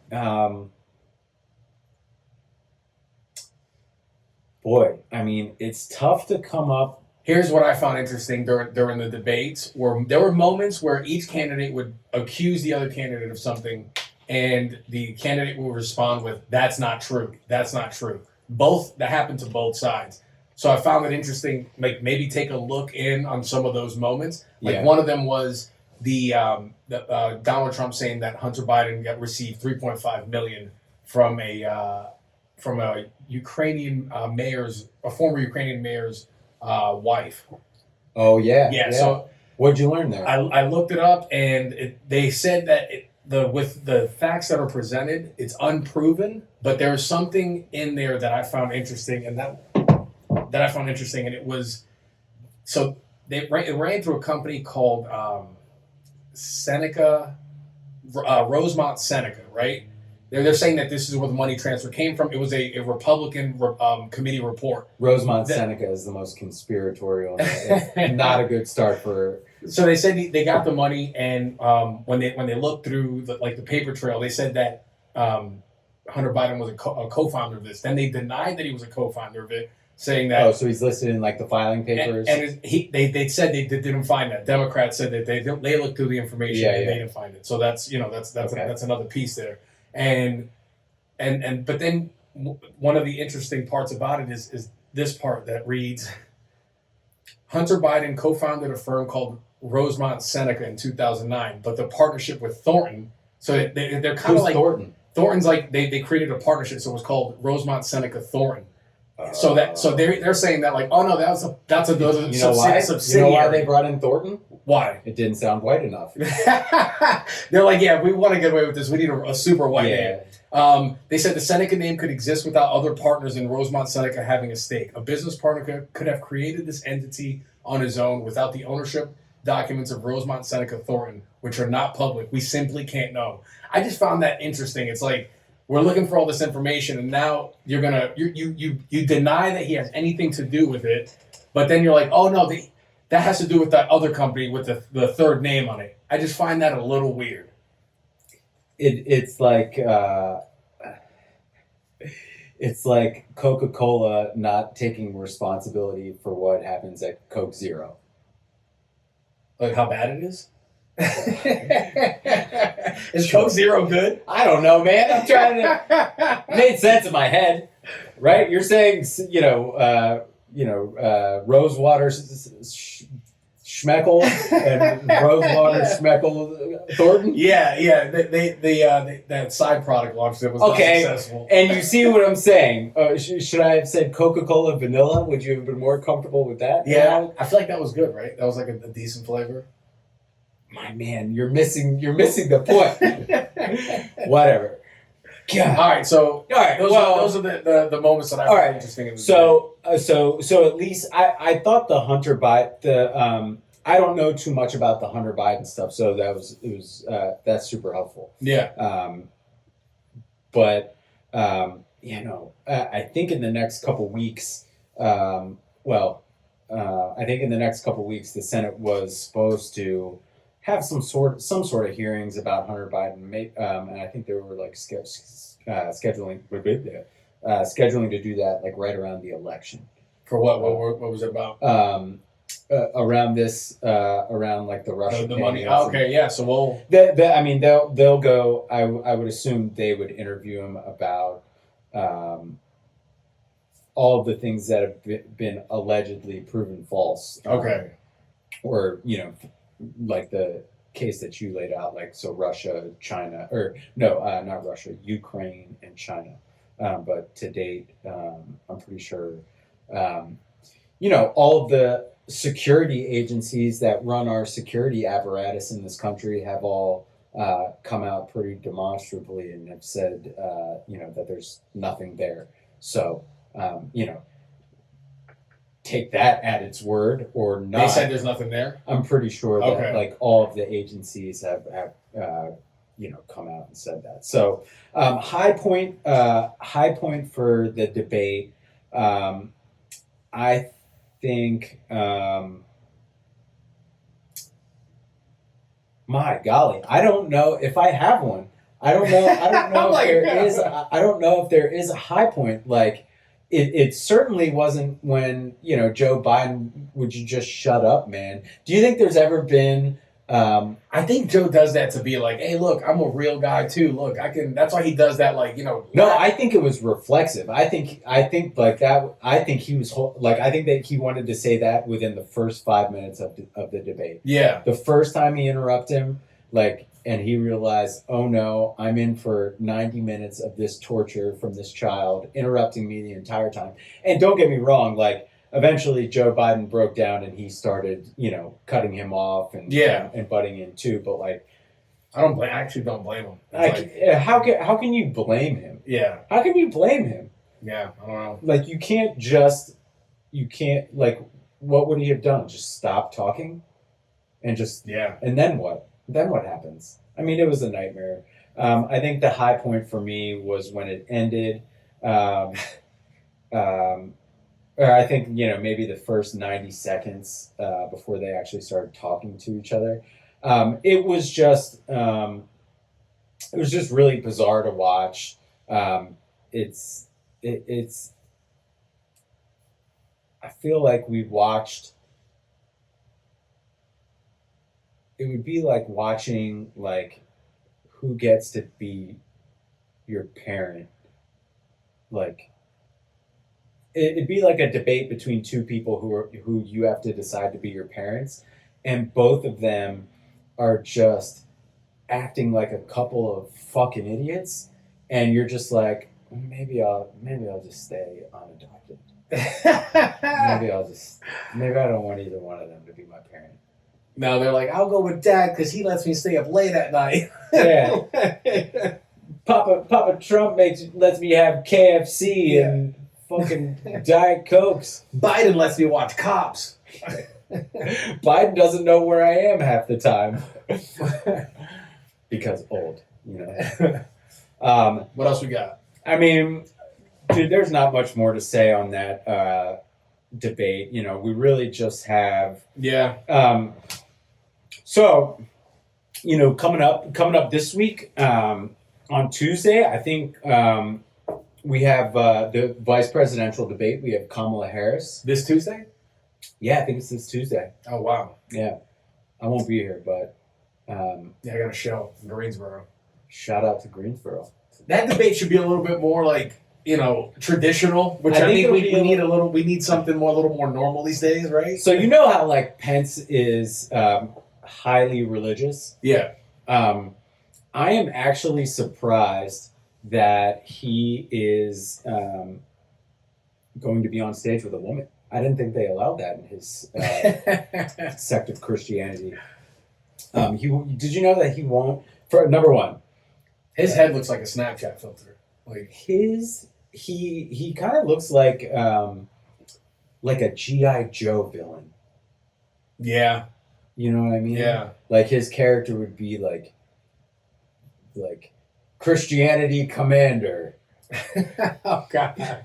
boy, I mean, it's tough to come up. Here's what I found interesting during the debates, where there were moments where each candidate would accuse the other candidate of something, and the candidate will respond with, "That's not true. That's not true." That happened to both sides. So I found it interesting. Like maybe take a look in on some of those moments. Like one of them was the Donald Trump saying that Hunter Biden received $3.5 million from a Ukrainian former Ukrainian mayor's wife. Oh yeah. So what'd you learn there? I looked it up, and they said that with the facts that are presented, it's unproven, but there was something in there that I found interesting, and and it was so it ran through a company called Seneca, Rosemont Seneca, right? They're saying that this is where the money transfer came from. It was a Republican committee report. Rosemont Seneca is the most conspiratorial. Not a good start for. So they said they got the money, and when they looked through the paper trail, they said that Hunter Biden was a co-founder of this. Then they denied that he was a co-founder of it, saying that. Oh, so he's listed in like the filing papers. And they said they didn't find that. Democrats said that they looked through the information and they didn't find it. So that's that's another piece there. But then one of the interesting parts about it is this part that reads, Hunter Biden co-founded a firm called Rosemont Seneca in 2009, but the partnership with Thornton, so they're kind of like Thornton? Thornton's like they created a partnership, so it was called Rosemont Seneca Thornton. So they're saying that like, oh no, that's another subsidiary. You know why they brought in Thornton? Why? It didn't sound white enough. They're like, yeah, we want to get away with this. We need a super white name. They said the Seneca name could exist without other partners in Rosemont Seneca having a stake. A business partner could have created this entity on his own without the ownership documents of Rosemont Seneca Thornton, which are not public. We simply can't know. I just found that interesting. It's like, we're looking for all this information, and now you deny that he has anything to do with it, but then you're like, oh no, that has to do with that other company with the third name on it. I just find that a little weird. It's like Coca-Cola not taking responsibility for what happens at Coke Zero. Like how bad it is? Is Coke Zero good? I don't know, man. I'm trying to made sense in my head, right? You're saying, Rosewater Schmeckel and Rosewater Schmeckel Thornton. Yeah. That side product launch that was not successful. And you see what I'm saying? Should I have said Coca-Cola vanilla? Would you have been more comfortable with that? Yeah, I feel like that was good, right? That was like a decent flavor. My man, you're missing the point. Whatever. God. All right. Those are the moments that I find interesting. So at least I thought the Hunter Biden I don't know too much about the Hunter Biden stuff, so that's super helpful. Yeah. I think in the next couple weeks, the Senate was supposed to have some sort of hearings about Hunter Biden, and I think they were like scheduling to do that like right around the election. For what? What was it about? Around like the Russia the money. Oh, okay, yeah. So we'll. They'll go. I would assume they would interview him about all of the things that have been allegedly proven false. Okay. Or like the case that you laid out, like so Russia, China, or no, not Russia, Ukraine and China. But to date, I'm pretty sure, all of the security agencies that run our security apparatus in this country have all come out pretty demonstrably and have said, that there's nothing there. So, take that at its word or not. They said there's nothing there? I'm pretty sure that like all of the agencies have come out and said that. So high point for the debate. I think my golly, I don't know if I have one. I don't know if there is a high point. Like it certainly wasn't when, Joe Biden, would you just shut up, man? Do you think there's ever been... I think Joe does that to be like, hey, look, I'm a real guy too. Look, I can... That's why he does that, like, No, I think it was reflexive. I think like that... I think he was... I think that he wanted to say that within the first 5 minutes of the debate. Yeah. The first time he interrupted him, and he realized, oh no, I'm in for 90 minutes of this torture from this child interrupting me the entire time. And don't get me wrong, eventually Joe Biden broke down and he started, cutting him off and butting in too. But I actually don't blame him. How can you blame him? Yeah. How can you blame him? Yeah, I don't know. What would he have done? Just stop talking? And just, and then what? Then what happens? I mean, it was a nightmare. I think the high point for me was when it ended. Or I think, maybe the first 90 seconds before they actually started talking to each other. It was just really bizarre to watch. It's I feel like we watched. It would be like watching who gets to be your parent. It'd be like a debate between two people who you have to decide to be your parents, and both of them are just acting like a couple of fucking idiots, and you're just like, maybe I'll just stay unadopted. Maybe I don't want either one of them to be my parent. No, they're like, I'll go with Dad because he lets me stay up late at night. Yeah. Papa Trump lets me have KFC and fucking Diet Cokes. Biden lets me watch Cops. Biden doesn't know where I am half the time. Because old, What else we got? I mean, dude, there's not much more to say on that debate. We really just have... Yeah. So, coming up this week, on Tuesday, I think we have the vice presidential debate. We have Kamala Harris. This Tuesday? Yeah, I think it's this Tuesday. Oh, wow. Yeah. I won't be here, but Yeah, I got a show in Greensboro. shout out to Greensboro. That debate should be a little bit more like, traditional, which I I think think it'll we be a need a little. We need something more, a little more normal these days, right? So you know how like Pence is highly religious. Yeah. I am actually surprised that he is going to be on stage with a woman. I didn't think they allowed that in his sect of Christianity. Did you know that he won't? For number one, His head looks like a Snapchat filter. Like he kind of looks like a G.I. Joe villain. Yeah. You know what I mean? Yeah. Like his character would be like Christianity Commander. Oh God.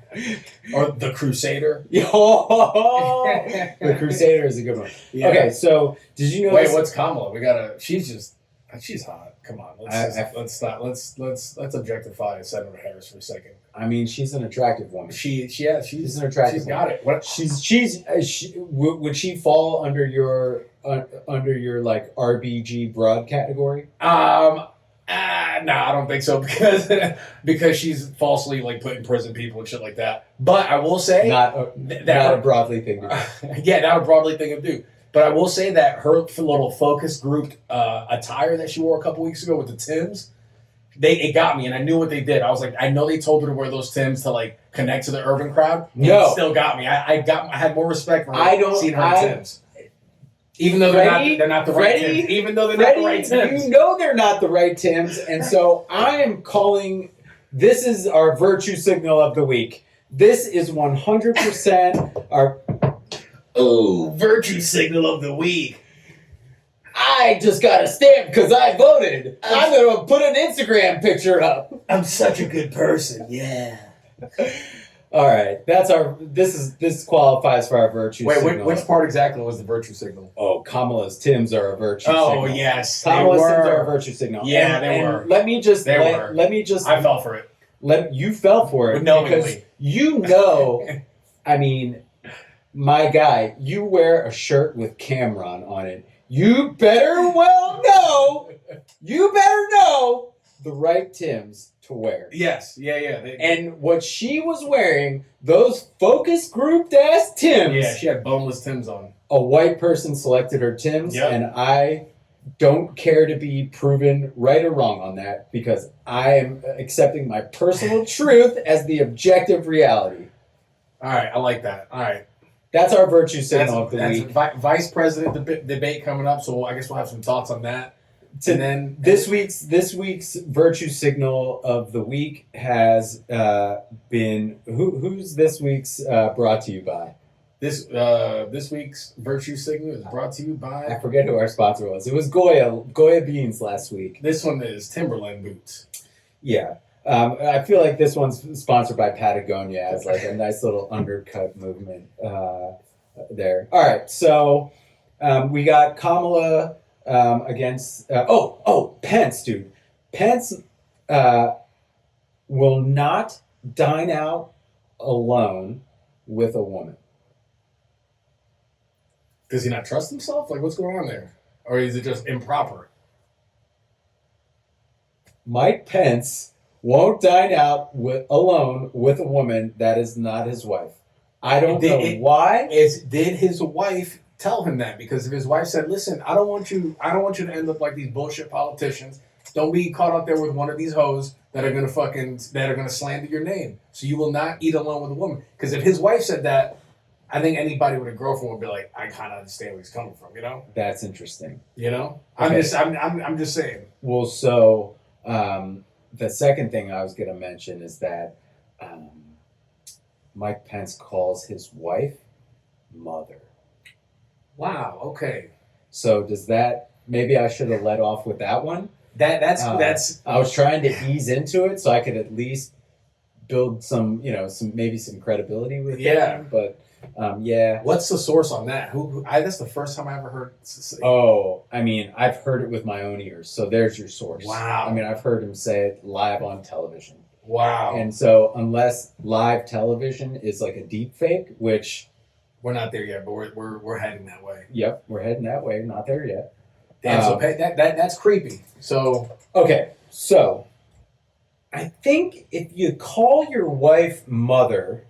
Or the Crusader. The Crusader is a good one. Yeah. Okay, so did you know? Wait, what's Kamala? She's hot. Come on, let's stop. Let's objectify Senator Harris for a second. I mean, she's an attractive woman. She's an attractive. She's got it. What? Would she fall under your like RBG broad category? No, I don't think so because she's falsely like put in prison people and shit like that. But I will say Not a broadly thing to do. Yeah, not a broadly thing to do. But I will say that her little focus group attire that she wore a couple weeks ago with the Timbs, it got me, and I knew what they did. I was like, I know they told her to wear those Timbs to like connect to the urban crowd. No, it still got me. I had more respect for her. Seeing her in Timbs. Even though they're not the right Timbs. Even though they're not the right Timbs. You know they're not the right Timbs, and so I am calling. This is our virtue signal of the week. This is 100% our. Oh, virtue signal of the week. I just got a stamp because I voted. I'm going to put an Instagram picture up. I'm such a good person. Yeah. All right, this qualifies for our virtue signal. Wait, which part exactly was the virtue signal? Oh, Kamala's Timbs are a virtue signal. Oh, yes. Kamala's Timbs are a virtue signal. Yeah, they were. Let me just I fell for it. You fell for it because I mean, my guy, you wear a shirt with Cameron on it. You better know the right Timbs to wear. Yes, yeah. And what she was wearing, those focus grouped ass Timbs. Yeah, she had boneless Timbs on. A white person selected her Timbs, and I don't care to be proven right or wrong on that because I am accepting my personal truth as the objective reality. All right, I like that. All right. That's our virtue signal of the week. Vice president debate coming up, so I guess we'll have some thoughts on that. And then this week's virtue signal of the week has been who's this week's brought to you by? This week's virtue signal is brought to you by. I forget who our sponsor was. It was Goya Beans last week. This one is Timberland boots. Yeah. I feel like this one's sponsored by Patagonia as like a nice little undercut movement there. All right, so we got Kamala against Pence, dude. Pence will not dine out alone with a woman. Does he not trust himself? Like, what's going on there? Or is it just improper? Mike Pence won't dine out alone with a woman that is not his wife. I don't know why. Did his wife tell him that? Because if his wife said, "Listen, I don't want you to end up like these bullshit politicians. Don't be caught out there with one of these hoes that are gonna slander your name. So you will not eat alone with a woman." Because if his wife said that, I think anybody with a girlfriend would be like, "I kind of understand where he's coming from," you know. That's interesting. You know, Okay. I'm just saying. Well, so the second thing I was going to mention is that Mike Pence calls his wife mother. Wow. Okay. So does that? Maybe I should have let off with that one. That's. I was trying to ease into it so I could at least build some credibility with it. But yeah. What's the source on that? That's the first time I ever heard. Oh, I mean, I've heard it with my own ears. So there's your source. Wow. I mean, I've heard him say it live on television. Wow. And so unless live television is like a deep fake, which we're not there yet, but we're heading that way. Yep, we're heading that way. Not there yet. Damn, so that's creepy. So okay, so I think if you call your wife mother,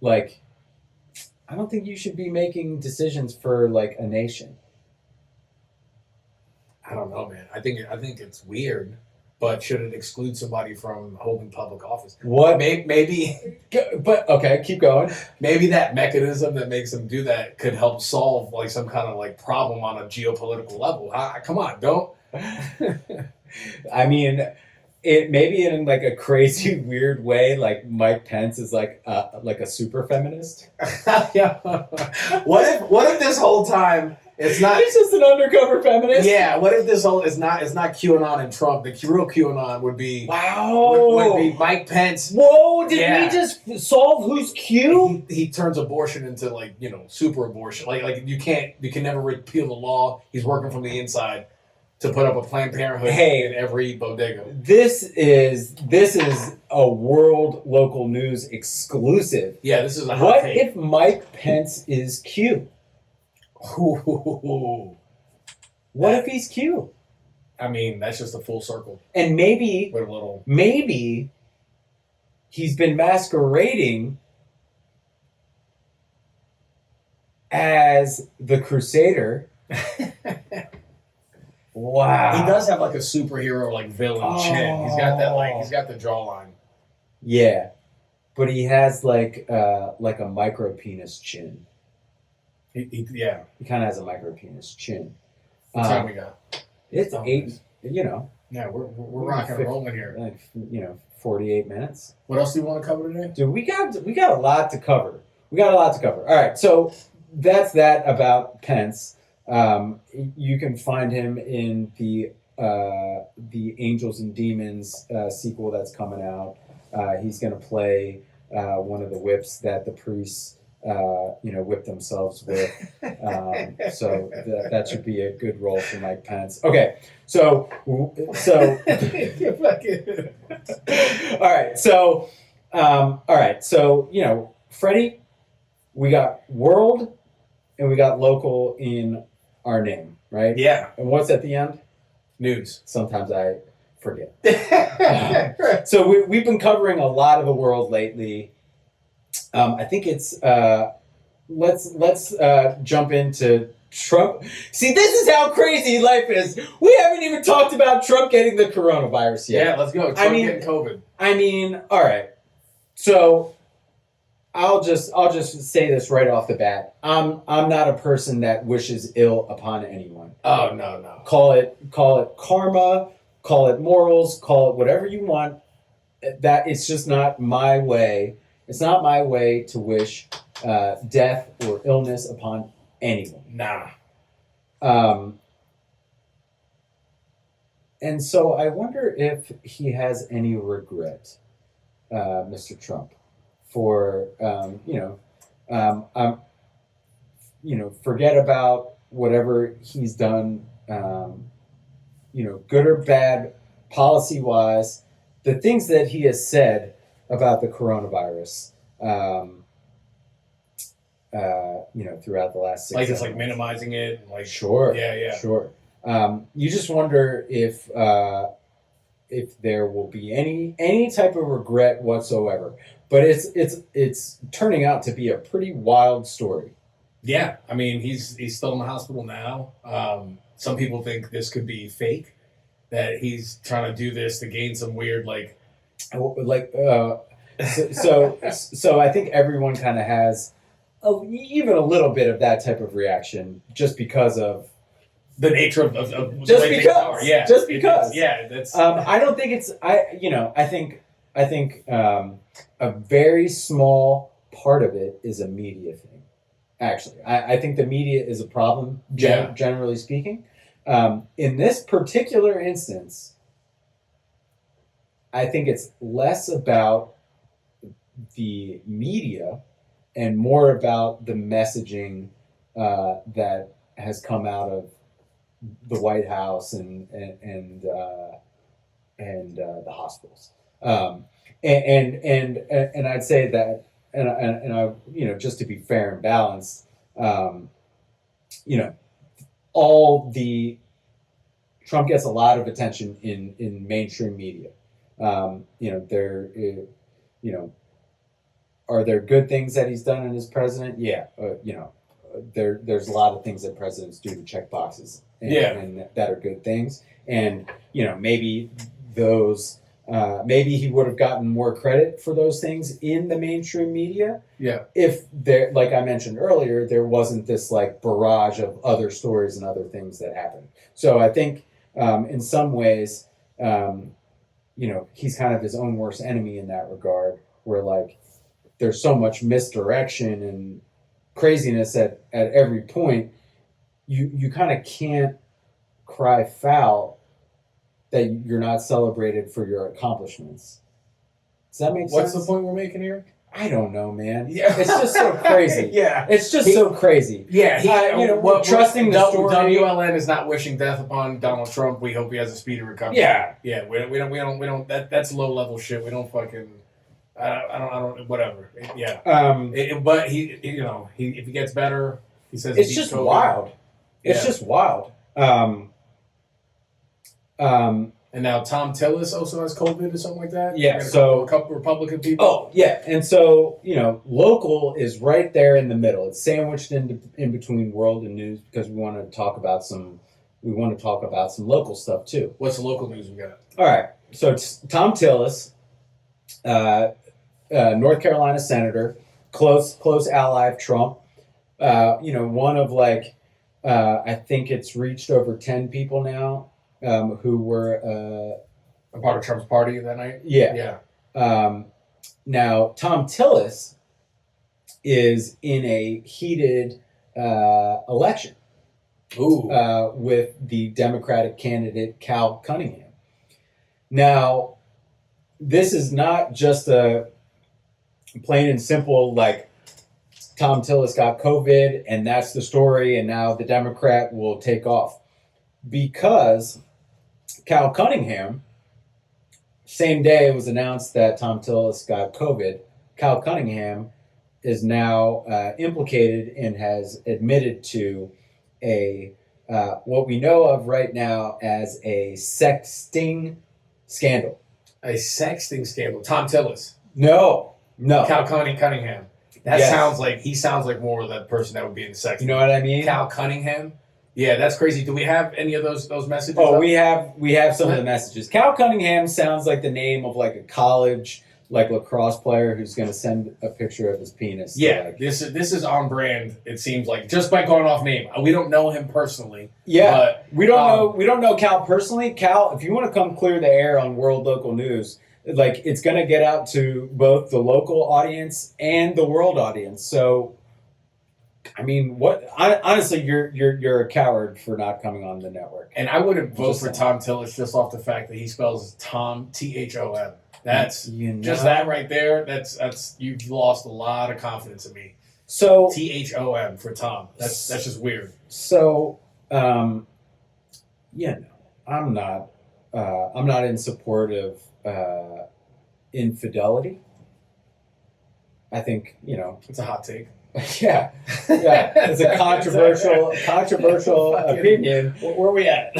like, I don't think you should be making decisions for like a nation. I don't know, man. I think it's weird, but should it exclude somebody from holding public office? What? Maybe, But okay, keep going. maybe that mechanism that makes them do that could help solve like some kind of like problem on a geopolitical level. Come on, don't. I mean, it maybe in like a crazy weird way, like Mike Pence is like a super feminist. Yeah. What if this whole time it's not? He's just an undercover feminist. Yeah. What if this whole is not QAnon and Trump? The real QAnon would be would be Mike Pence. Whoa! Did we just solve who's Q? He turns abortion into like super abortion. Like you can never repeal the law. He's working from the inside to put up a Planned Parenthood in every bodega. This is a world local news exclusive. Yeah, this is a hot What take. if Mike Pence is Q? Ooh. What if he's Q? I mean, that's just a full circle. And maybe With a little. maybe he's been masquerading as the Crusader. Wow. He does have like a superhero like villain chin. He's got that he's got the jawline. Yeah. But he has like a micro penis chin. Yeah. He kind of has a micro penis chin. What time we got? It's Oh, 8, nice. Yeah, we're rocking and rolling here. like 48 minutes. What else do you want to cover today? Dude, we got a lot to cover. All right, so that's that about Pence. You can find him in the Angels and Demons sequel that's coming out. He's going to play one of the whips that the priests whip themselves with. So that should be a good role for Mike Pence. Okay, so all right. So Freddie, we got world and we got local in our name, right? Yeah. And what's at the end? News. Sometimes I forget. So we've been covering a lot of the world lately. I think it's let's jump into Trump. See, this is how crazy life is. We haven't even talked about Trump getting the coronavirus yet. Yeah, let's go. Trump getting COVID. I mean, all right. So I'll just say this right off the bat. I'm not a person that wishes ill upon anyone. Oh no. Call it karma, call it morals, call it whatever you want. That it's just not my way. It's not my way to wish death or illness upon anyone. Nah. And so I wonder if he has any regret, Mr. Trump, for forget about whatever he's done, good or bad, policy-wise, the things that he has said about the coronavirus, throughout the last 6 Like it's months. like minimizing it. Like Sure. Yeah. Sure. You just wonder if there will be any type of regret whatsoever. But it's turning out to be a pretty wild story. Yeah. I mean, he's still in the hospital now. Some people think this could be fake, that he's trying to do this to gain some weird So I think everyone kind of has even a little bit of that type of reaction just because of the nature of just the way because. things are. Yeah. Just because. That's I don't think it's I think a very small part of it is a media thing. Actually, I think the media is a problem, generally speaking. In this particular instance, I think it's less about the media and more about the messaging that has come out of the White House and the hospitals. And I'd say that, and I, just to be fair and balanced, Trump gets a lot of attention in mainstream media. Are there good things that he's done as president? Yeah. There's a lot of things that presidents do to check boxes and that are good things. And, maybe maybe he would have gotten more credit for those things in the mainstream media. Yeah. If there, like I mentioned earlier, there wasn't this like barrage of other stories and other things that happened. So I think in some ways, he's kind of his own worst enemy in that regard, where like there's so much misdirection and craziness at every point. You kind of can't cry foul that you're not celebrated for your accomplishments. Does that make sense? What's the point we're making here? I don't know, man. Yeah. It's just so crazy. Yeah. It's just so crazy. Yeah. Trusting the story. WLN is not wishing death upon Donald Trump. We hope he has a speedy recovery. Yeah. Yeah. We don't. That's low level shit. We don't fucking. I don't. Whatever. Yeah. But he. If he gets better, he says it's just COVID. wild. It's just wild. And now Tom Tillis also has COVID or something like that. Yeah. A couple Republican people. Oh yeah, and so local is right there in the middle. It's sandwiched in between world and news because we want to talk about some local stuff too. What's the local news we got? All right. So it's Tom Tillis, North Carolina senator, close ally of Trump. One of I think it's reached over 10 people now. Who were a part of Trump's party that night? Yeah. Now, Tom Tillis is in a heated election with the Democratic candidate Cal Cunningham. Now, this is not just a plain and simple Tom Tillis got COVID and that's the story and now the Democrat will take off. Because Cal Cunningham, same day it was announced that Tom Tillis got COVID, Cal Cunningham is now implicated and has admitted to what we know of right now as a sexting scandal. A sexting scandal. Tom Tillis. No. Cal Cunningham. That sounds like more of that person that would be in sex. You know what I mean? Cal Cunningham. Yeah, that's crazy. Do we have any of those messages? Oh, we have some of the messages. Cal Cunningham sounds like the name of a college lacrosse player who's going to send a picture of his penis. Yeah, this is on brand. It seems like just by going off name. We don't know him personally. Yeah, but, we don't know Cal personally. Cal, if you want to come clear the air on World Local News, it's going to get out to both the local audience and the world audience. So. I mean, honestly, you're a coward for not coming on the network. And I wouldn't vote for Tom Tillis just off the fact that he spells Tom Thom. That's just that right there. That's you've lost a lot of confidence in me. So Thom for Tom. That's just weird. So, I'm not in support of infidelity. I think it's a hot take. Yeah, it's a controversial opinion. Where are we at?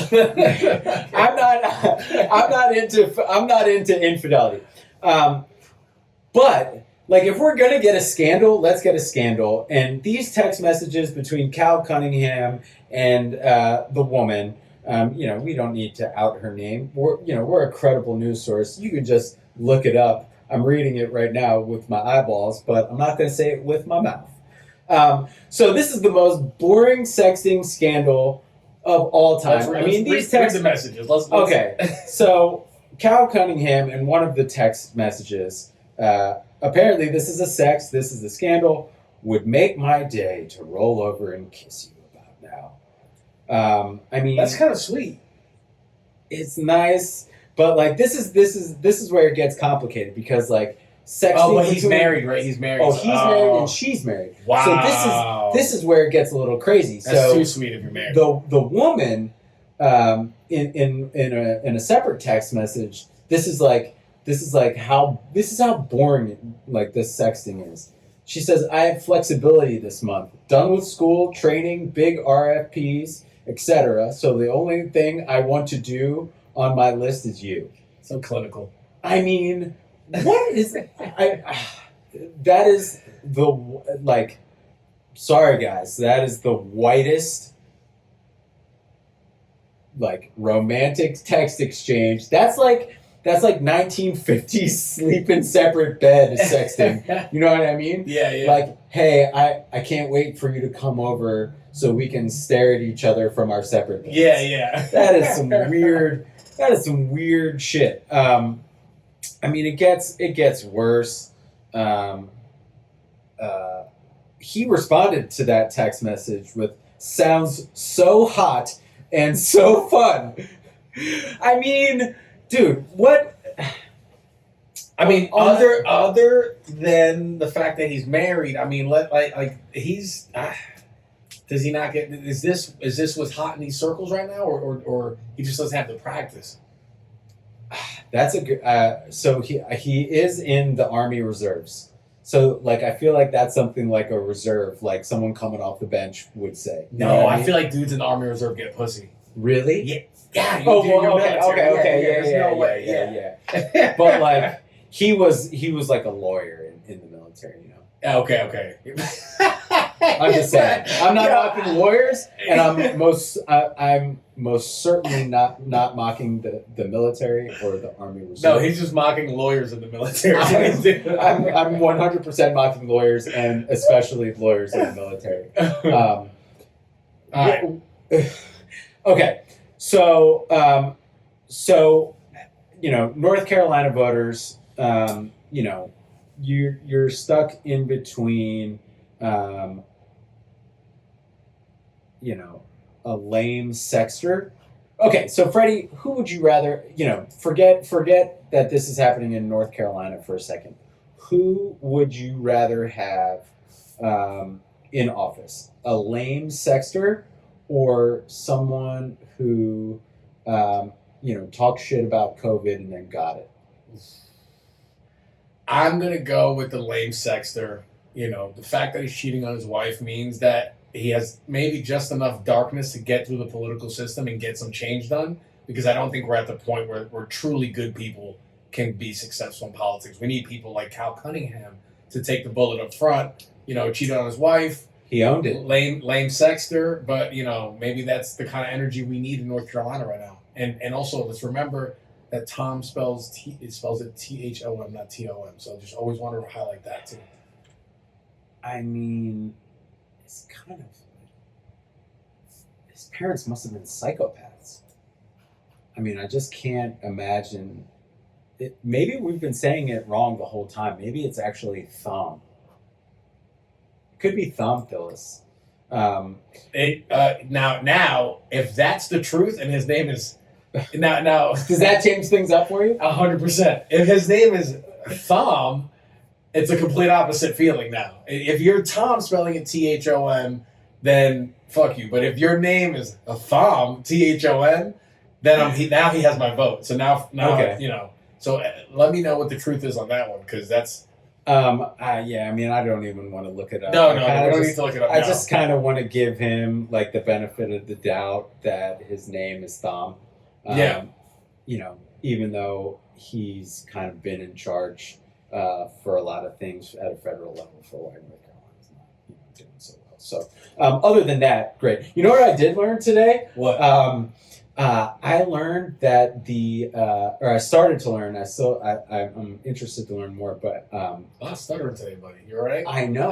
I'm not into infidelity. But if we're gonna get a scandal, let's get a scandal. And these text messages between Cal Cunningham and the woman, we don't need to out her name. We're a credible news source. You can just look it up. I'm reading it right now with my eyeballs, but I'm not going to say it with my mouth. So this is the most boring sexting scandal of all time. These text the messages. Let's okay. So Cal Cunningham in one of the text messages, apparently this is a scandal, would make my day to roll over and kiss you about now. That's kind of sweet. It's nice, but this is where it gets complicated because sexting. Oh, but he's married, right? He's married. Oh, he's married and she's married. Wow. So this is where it gets a little crazy. That's too sweet if you're married. The woman, in a separate text message, this is how boring this sexting is. She says, "I have flexibility this month. Done with school, training, big RFPs. etc. So the only thing I want to do on my list is you. So clinical. I mean, what is that is the, like, sorry guys, that is the whitest, like, romantic text exchange. That's like 1950s sleep in separate bed sexting. You know what I mean? Yeah, yeah. Like, hey, I can't wait for you to come over so we can stare at each other from our separate beds. Yeah, yeah. That is some weird shit. I mean, it gets worse. He responded to that text message with "sounds so hot and so fun." I mean, dude, what? I mean, other than the fact that he's married, I mean, he's. Does he not get? Is this what's hot in these circles right now, or he just doesn't have the practice? That's a good. So he is in the Army Reserves. So, like, I feel like that's something like a reserve, like someone coming off the bench would say. No, I feel like dudes in the Army Reserve get pussy. Really? Yeah. Yeah. Okay. There's no way. Yeah. But like, he was like a lawyer in the military, you know. Okay. I'm just saying. I'm not mocking lawyers, and I'm most certainly not mocking the military or the Army Reserve. No, he's just mocking lawyers in the military. I'm 100% mocking lawyers, and especially lawyers in the military. All right. Okay, so you know, North Carolina voters, you know, you're stuck in between. You know, a lame sexter. Okay, so Freddie, who would you rather, you know, forget that this is happening in North Carolina for a second. Who would you rather have in office? A lame sexter or someone who, you know, talks shit about COVID and then got it? I'm going to go with the lame sexter. You know, the fact that he's cheating on his wife means that he has maybe just enough darkness to get through the political system and get some change done, because I don't think we're at the point where truly good people can be successful in politics. We need people like Cal Cunningham to take the bullet up front, you know, cheated on his wife. He owned it. Lame sexter, but, you know, maybe that's the kind of energy we need in North Carolina right now. And also, let's remember that Tom spells it THOM, not TOM. So just always wanted to highlight that too. I mean, it's kind of, his parents must have been psychopaths. I mean, I just can't imagine it. Maybe we've been saying it wrong the whole time. Maybe it's actually Thom. It could be Thom Phyllis. Now, if that's the truth, and his name is now, does that change things up for you? 100%. If his name is Thom, it's a complete opposite feeling now. If you're Tom spelling it THOM, then fuck you. But if your name is a Thom, THON, then now he has my vote. So now okay. You know. So let me know what the truth is on that one, because that's. Yeah. I mean, I don't even want to look it up. No, we don't need to look it up. I just kind of want to give him like the benefit of the doubt that his name is Thom. Yeah. You know, even though he's kind of been in charge for a lot of things at a federal level for a while. North Carolina's not, you know, doing so well. So, other than that, great. You know what I did learn today? What? I learned that or I started to learn. I'm interested to learn more, but I'm stuttering today, buddy. You all right? I know.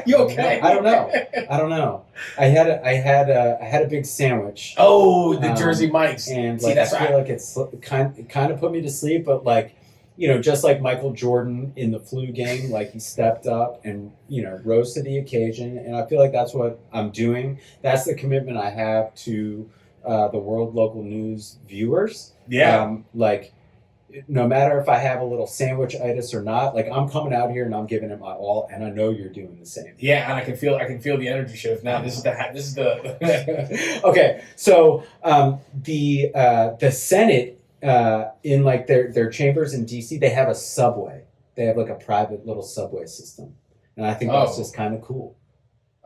You okay? I don't know. I had a big sandwich. Oh, the Jersey Mike's. And like, I feel like it's kind of put me to sleep, but like, you know, just like Michael Jordan in the flu game, like he stepped up and, you know, rose to the occasion. And I feel like that's what I'm doing. That's the commitment I have to the World Local News viewers. Yeah. Like, no matter if I have a little sandwich-itis or not, like, I'm coming out here and I'm giving it my all, and I know you're doing the same. Yeah, and I can feel the energy shift now. This is the Okay, so the Senate in like their chambers in DC, they have a subway. They have like a private little subway system, and I think that's just kind of cool.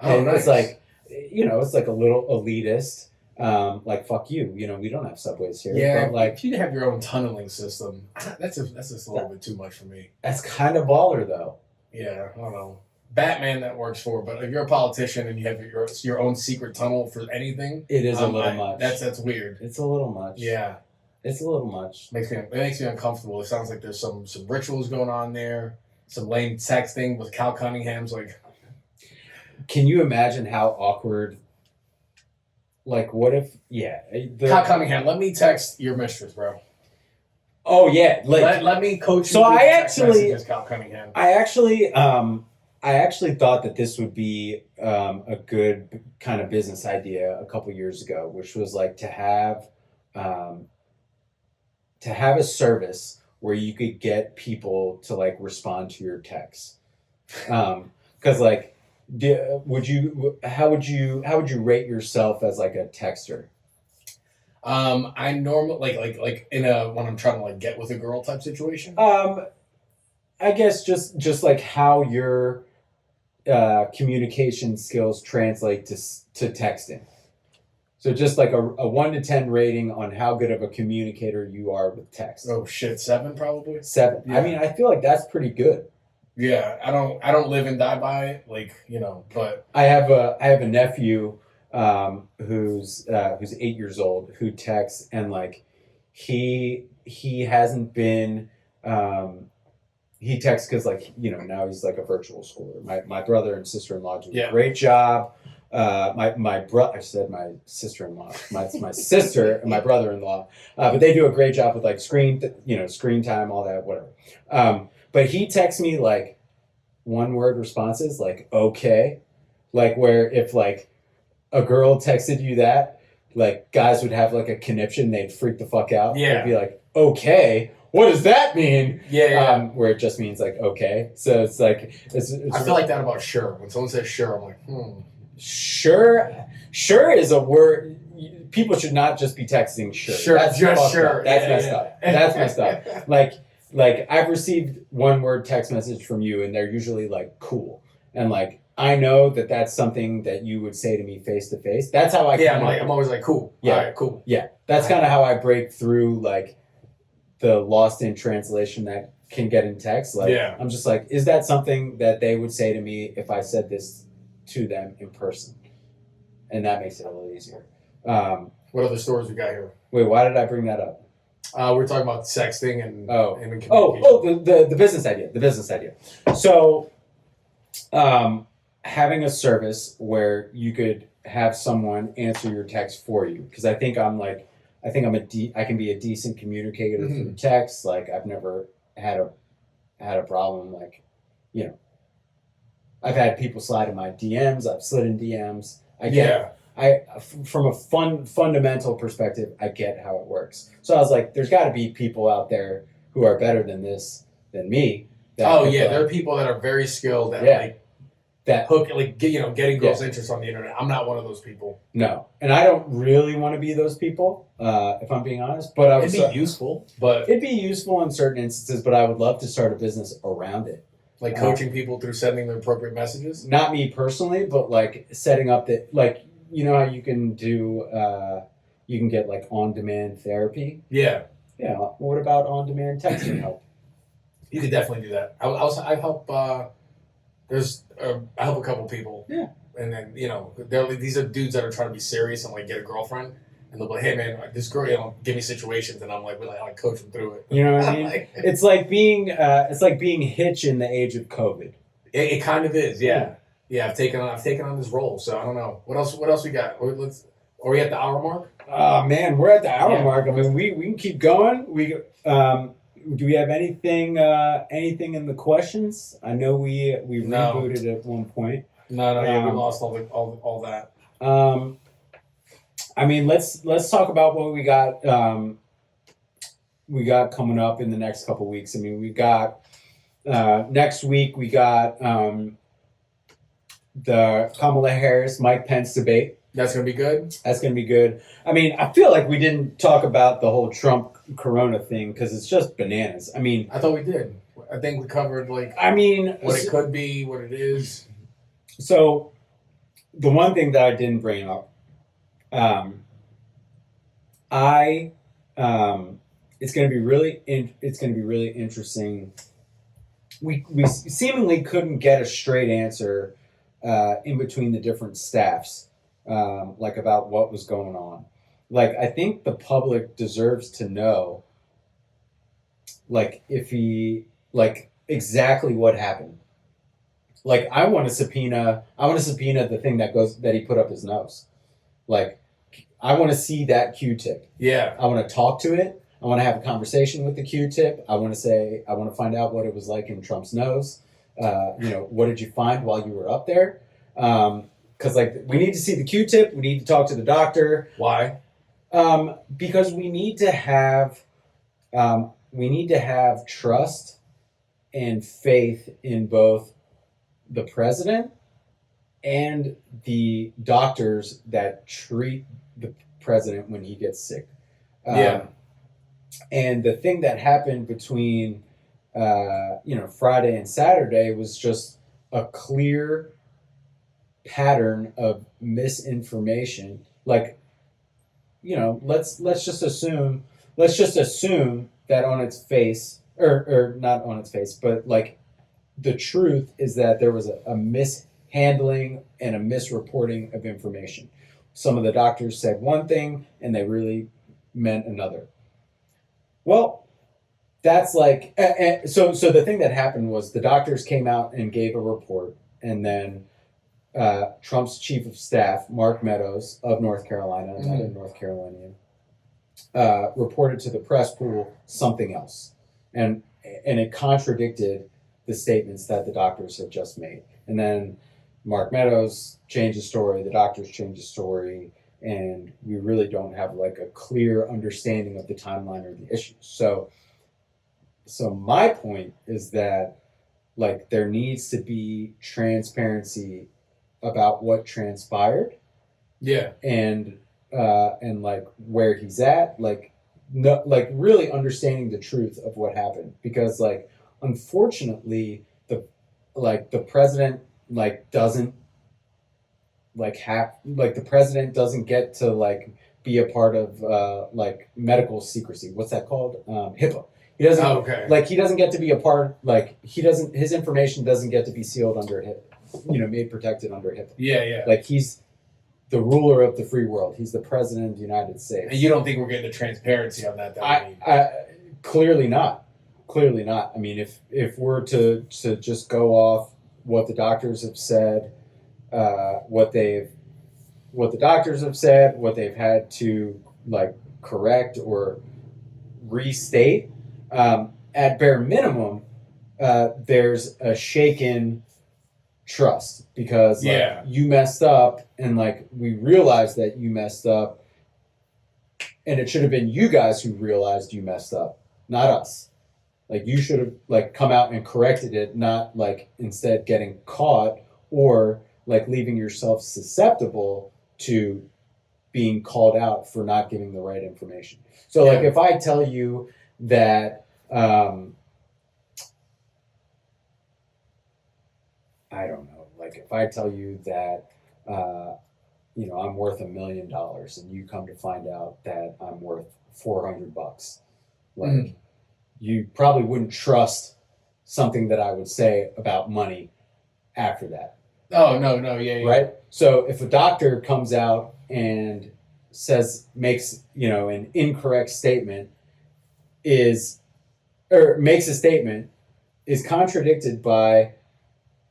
Oh, and nice. It's like, you know, it's like a little elitist. like fuck you, we don't have subways here. Yeah, but like if you have your own tunneling system, that's just a little bit too much for me. that's kind of baller though. Yeah, I don't know. Batman that works for, but if you're a politician and you have your own secret tunnel for anything, It is a little much. That's weird. It's a little much. Yeah, It's a little much. it makes me uncomfortable. It sounds like there's some rituals going on there, some lame texting with Cal Cunningham's like. Can you imagine how awkward? Like, what if? Yeah, Cal Cunningham, let me text your mistress, bro. Oh yeah, like Let me coach you. So through I text actually- messages, Cal Cunningham. I actually thought that this would be a good kind of business idea a couple years ago, which was like to have a service where you could get people to like respond to your texts. Because like, how would you rate yourself as like a texter? I normally like in a when I'm trying to like get with a girl type situation. I guess just like how your communication skills translate to texting. So just like a 1 to 10 rating on how good of a communicator you are with text. Oh shit, 7 probably. 7. Yeah. I mean, I feel like that's pretty good. Yeah, I don't live and die by it, like but I have a nephew who's 8 years old who texts, and like he hasn't been he texts because like now he's like a virtual schooler. My brother and sister-in-law do a great job. I said my sister-in-law, my sister and my brother-in-law, but they do a great job with like screen time, all that, whatever. But he texts me like 1-word responses, like okay, like where if like a girl texted you that, like guys would have like a conniption, they'd freak the fuck out. Yeah. They'd be like, okay, what does that mean? Yeah. Where it just means like okay. So it's like it's I feel like that about sure. When someone says sure, I'm like, Sure is a word. People should not just be texting sure. Sure, That's just fucked sure. up. That's Yeah, messed yeah. up. That's messed up. Like I've received 1-word text message from you, and they're usually like cool, and like I know that that's something that you would say to me face to face. That's how I. I'm always like cool. Yeah. All right, cool. Yeah, that's kind of how I break through like the lost in translation that can get in text. Like I'm just like, is that something that they would say to me if I said this to them in person? And that makes it a little easier. What other stories we got here? Wait, why did I bring that up? We're talking about sexting and communication. The business idea. The business idea. So, having a service where you could have someone answer your text for you, because I can be a decent communicator through text. Like I've never had a problem. Like, I've had people slide in my DMs. I've slid in DMs. From a fundamental perspective, I get how it works. So I was like, there's got to be people out there who are better than me. There are people that are very skilled at that hook, like getting girls' interest on the internet. I'm not one of those people. No, and I don't really want to be those people, if I'm being honest. But it'd be useful. But it'd be useful in certain instances. But I would love to start a business around it. Like coaching people through sending the appropriate messages? Not me personally, but like setting up that, like, how you can do, you can get like on-demand therapy? Yeah. Yeah. What about on-demand texting help? You could definitely do that. I help, I help a couple people. Yeah. And then, these are dudes that are trying to be serious and like get a girlfriend. And they'll be like, hey man, this girl, give me situations, and I'm like, I coach them through it. You know what I mean? It's like being Hitch in the age of COVID. It kind of is, yeah. Yeah, I've taken on this role, so I don't know. What else we got? Are we at the hour mark? Oh man, we're at the hour mark. I mean, we can keep going. Do we have anything in the questions? I know we rebooted at one point. No, we lost all that. I mean, let's talk about what we got coming up in the next couple weeks. I mean, we got next week we got the Kamala Harris Mike Pence debate. That's gonna be good. That's gonna be good. I mean, I feel like we didn't talk about the whole Trump Corona thing because it's just bananas. I mean, I thought we did. I think we covered what it could be, what it is. So, the one thing that I didn't bring up It's going to be really interesting. We seemingly couldn't get a straight answer in between the different staffs, like about what was going on. Like, I think the public deserves to know, like, if he, like, exactly what happened. Like, I want to subpoena the thing that he put up his nose. Like, I want to see that Q-tip. Yeah. I want to talk to it. I want to have a conversation with the Q-tip. I want to find out what it was like in Trump's nose. What did you find while you were up there? Because, like, we need to see the Q-tip. We need to talk to the doctor. Why? Because we need to have trust and faith in both the president and the doctors that treat the president when he gets sick. And the thing that happened between Friday and Saturday was just a clear pattern of misinformation. Like, let's just assume that on its face, or not on its face, but like the truth is that there was a mishandling and a misreporting of information. Some of the doctors said one thing and they really meant another. Well, that's like, so the thing that happened was the doctors came out and gave a report, and then Trump's chief of staff, Mark Meadows of North Carolina, another North Carolinian, reported to the press pool something else. And it contradicted the statements that the doctors had just made. And then Mark Meadows changed the story, the doctors changed the story, and we really don't have like a clear understanding of the timeline or the issues. So my point is that, like, there needs to be transparency about what transpired. Yeah. And like where he's at, like, no, like really understanding the truth of what happened, because like unfortunately the president doesn't get to like be a part of like medical secrecy. What's that called? HIPAA. He doesn't he doesn't get to be a part, like his information doesn't get to be sealed under HIPAA, made protected under HIPAA. Yeah. Like, he's the ruler of the free world. He's the president of the United States. And you don't think we're getting the transparency on that? Clearly not. Clearly not. I mean, if we're to just go off what the doctors have said, what the doctors have said, what they've had to like correct or restate, at bare minimum, there's a shaken trust, because like, you messed up, and like we realized that you messed up, and it should have been you guys who realized you messed up, not us. Like, you should have like come out and corrected it, not like instead getting caught or like leaving yourself susceptible to being called out for not giving the right information. So like if I tell you that I don't know, like if I tell you that I'm worth $1 million, and you come to find out that I'm worth $400, like you probably wouldn't trust something that I would say about money after that. Oh, no, yeah. Right? So if a doctor comes out and makes an incorrect statement, makes a statement, is contradicted by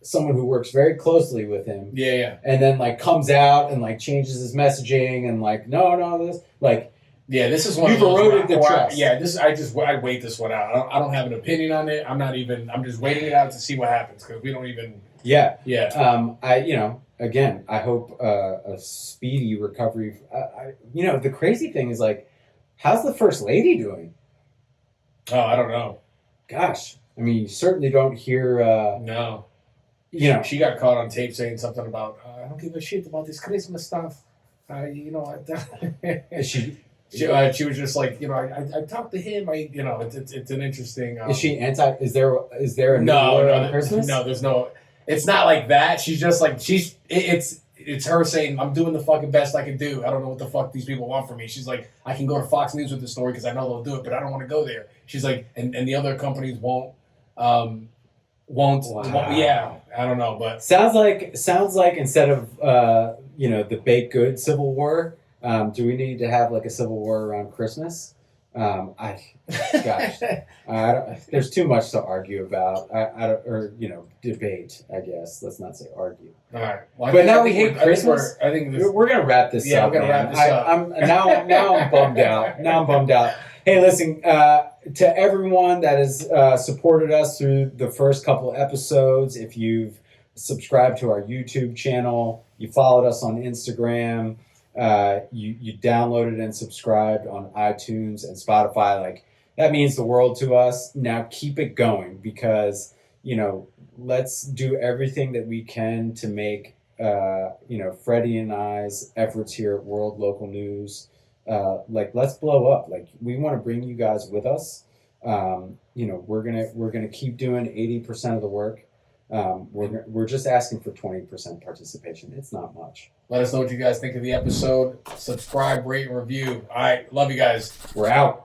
someone who works very closely with him. Yeah. And then like comes out and like changes his messaging and like, no, this like. Yeah, this is one you've of those eroded the trust. I wait this one out. I don't have an opinion on it. I'm just waiting it out to see what happens, because we don't even. Yeah. Yeah. Again, I hope a speedy recovery. The crazy thing is, like, how's the First Lady doing? Oh, I don't know. Gosh, I mean, you certainly don't hear. No. She got caught on tape saying something about, I don't give a shit about this Christmas stuff. Is she? She was just like, I talked to him. It's an interesting. Is she anti? Is there a no on Christmas? No, there's no. It's not like that. She's just like it's it's her saying, I'm doing the fucking best I can do. I don't know what the fuck these people want from me. She's like, I can go to Fox News with the story because I know they'll do it, but I don't want to go there. She's like, and the other companies won't. Yeah, I don't know, but sounds like instead of the baked good Civil War, do we need to have like a Civil War around Christmas? There's too much to argue about. Debate. I guess let's not say argue. All right. Well, but now we hate Christmas. I think we're gonna wrap this up. Yeah, we're gonna wrap this up. I'm bummed out. Now I'm bummed out. Hey, listen, to everyone that has supported us through the first couple of episodes, if you've subscribed to our YouTube channel, you followed us on Instagram, you downloaded and subscribed on iTunes and Spotify, like that means the world to us. Now keep it going because, let's do everything that we can to make, Freddie and I's efforts here at World Local News let's blow up. Like we want to bring you guys with us. We're gonna keep doing 80% of the work. We're just asking for 20% participation. It's not much. Let us know what you guys think of the episode. Subscribe, rate, and review. All right, love you guys. We're out.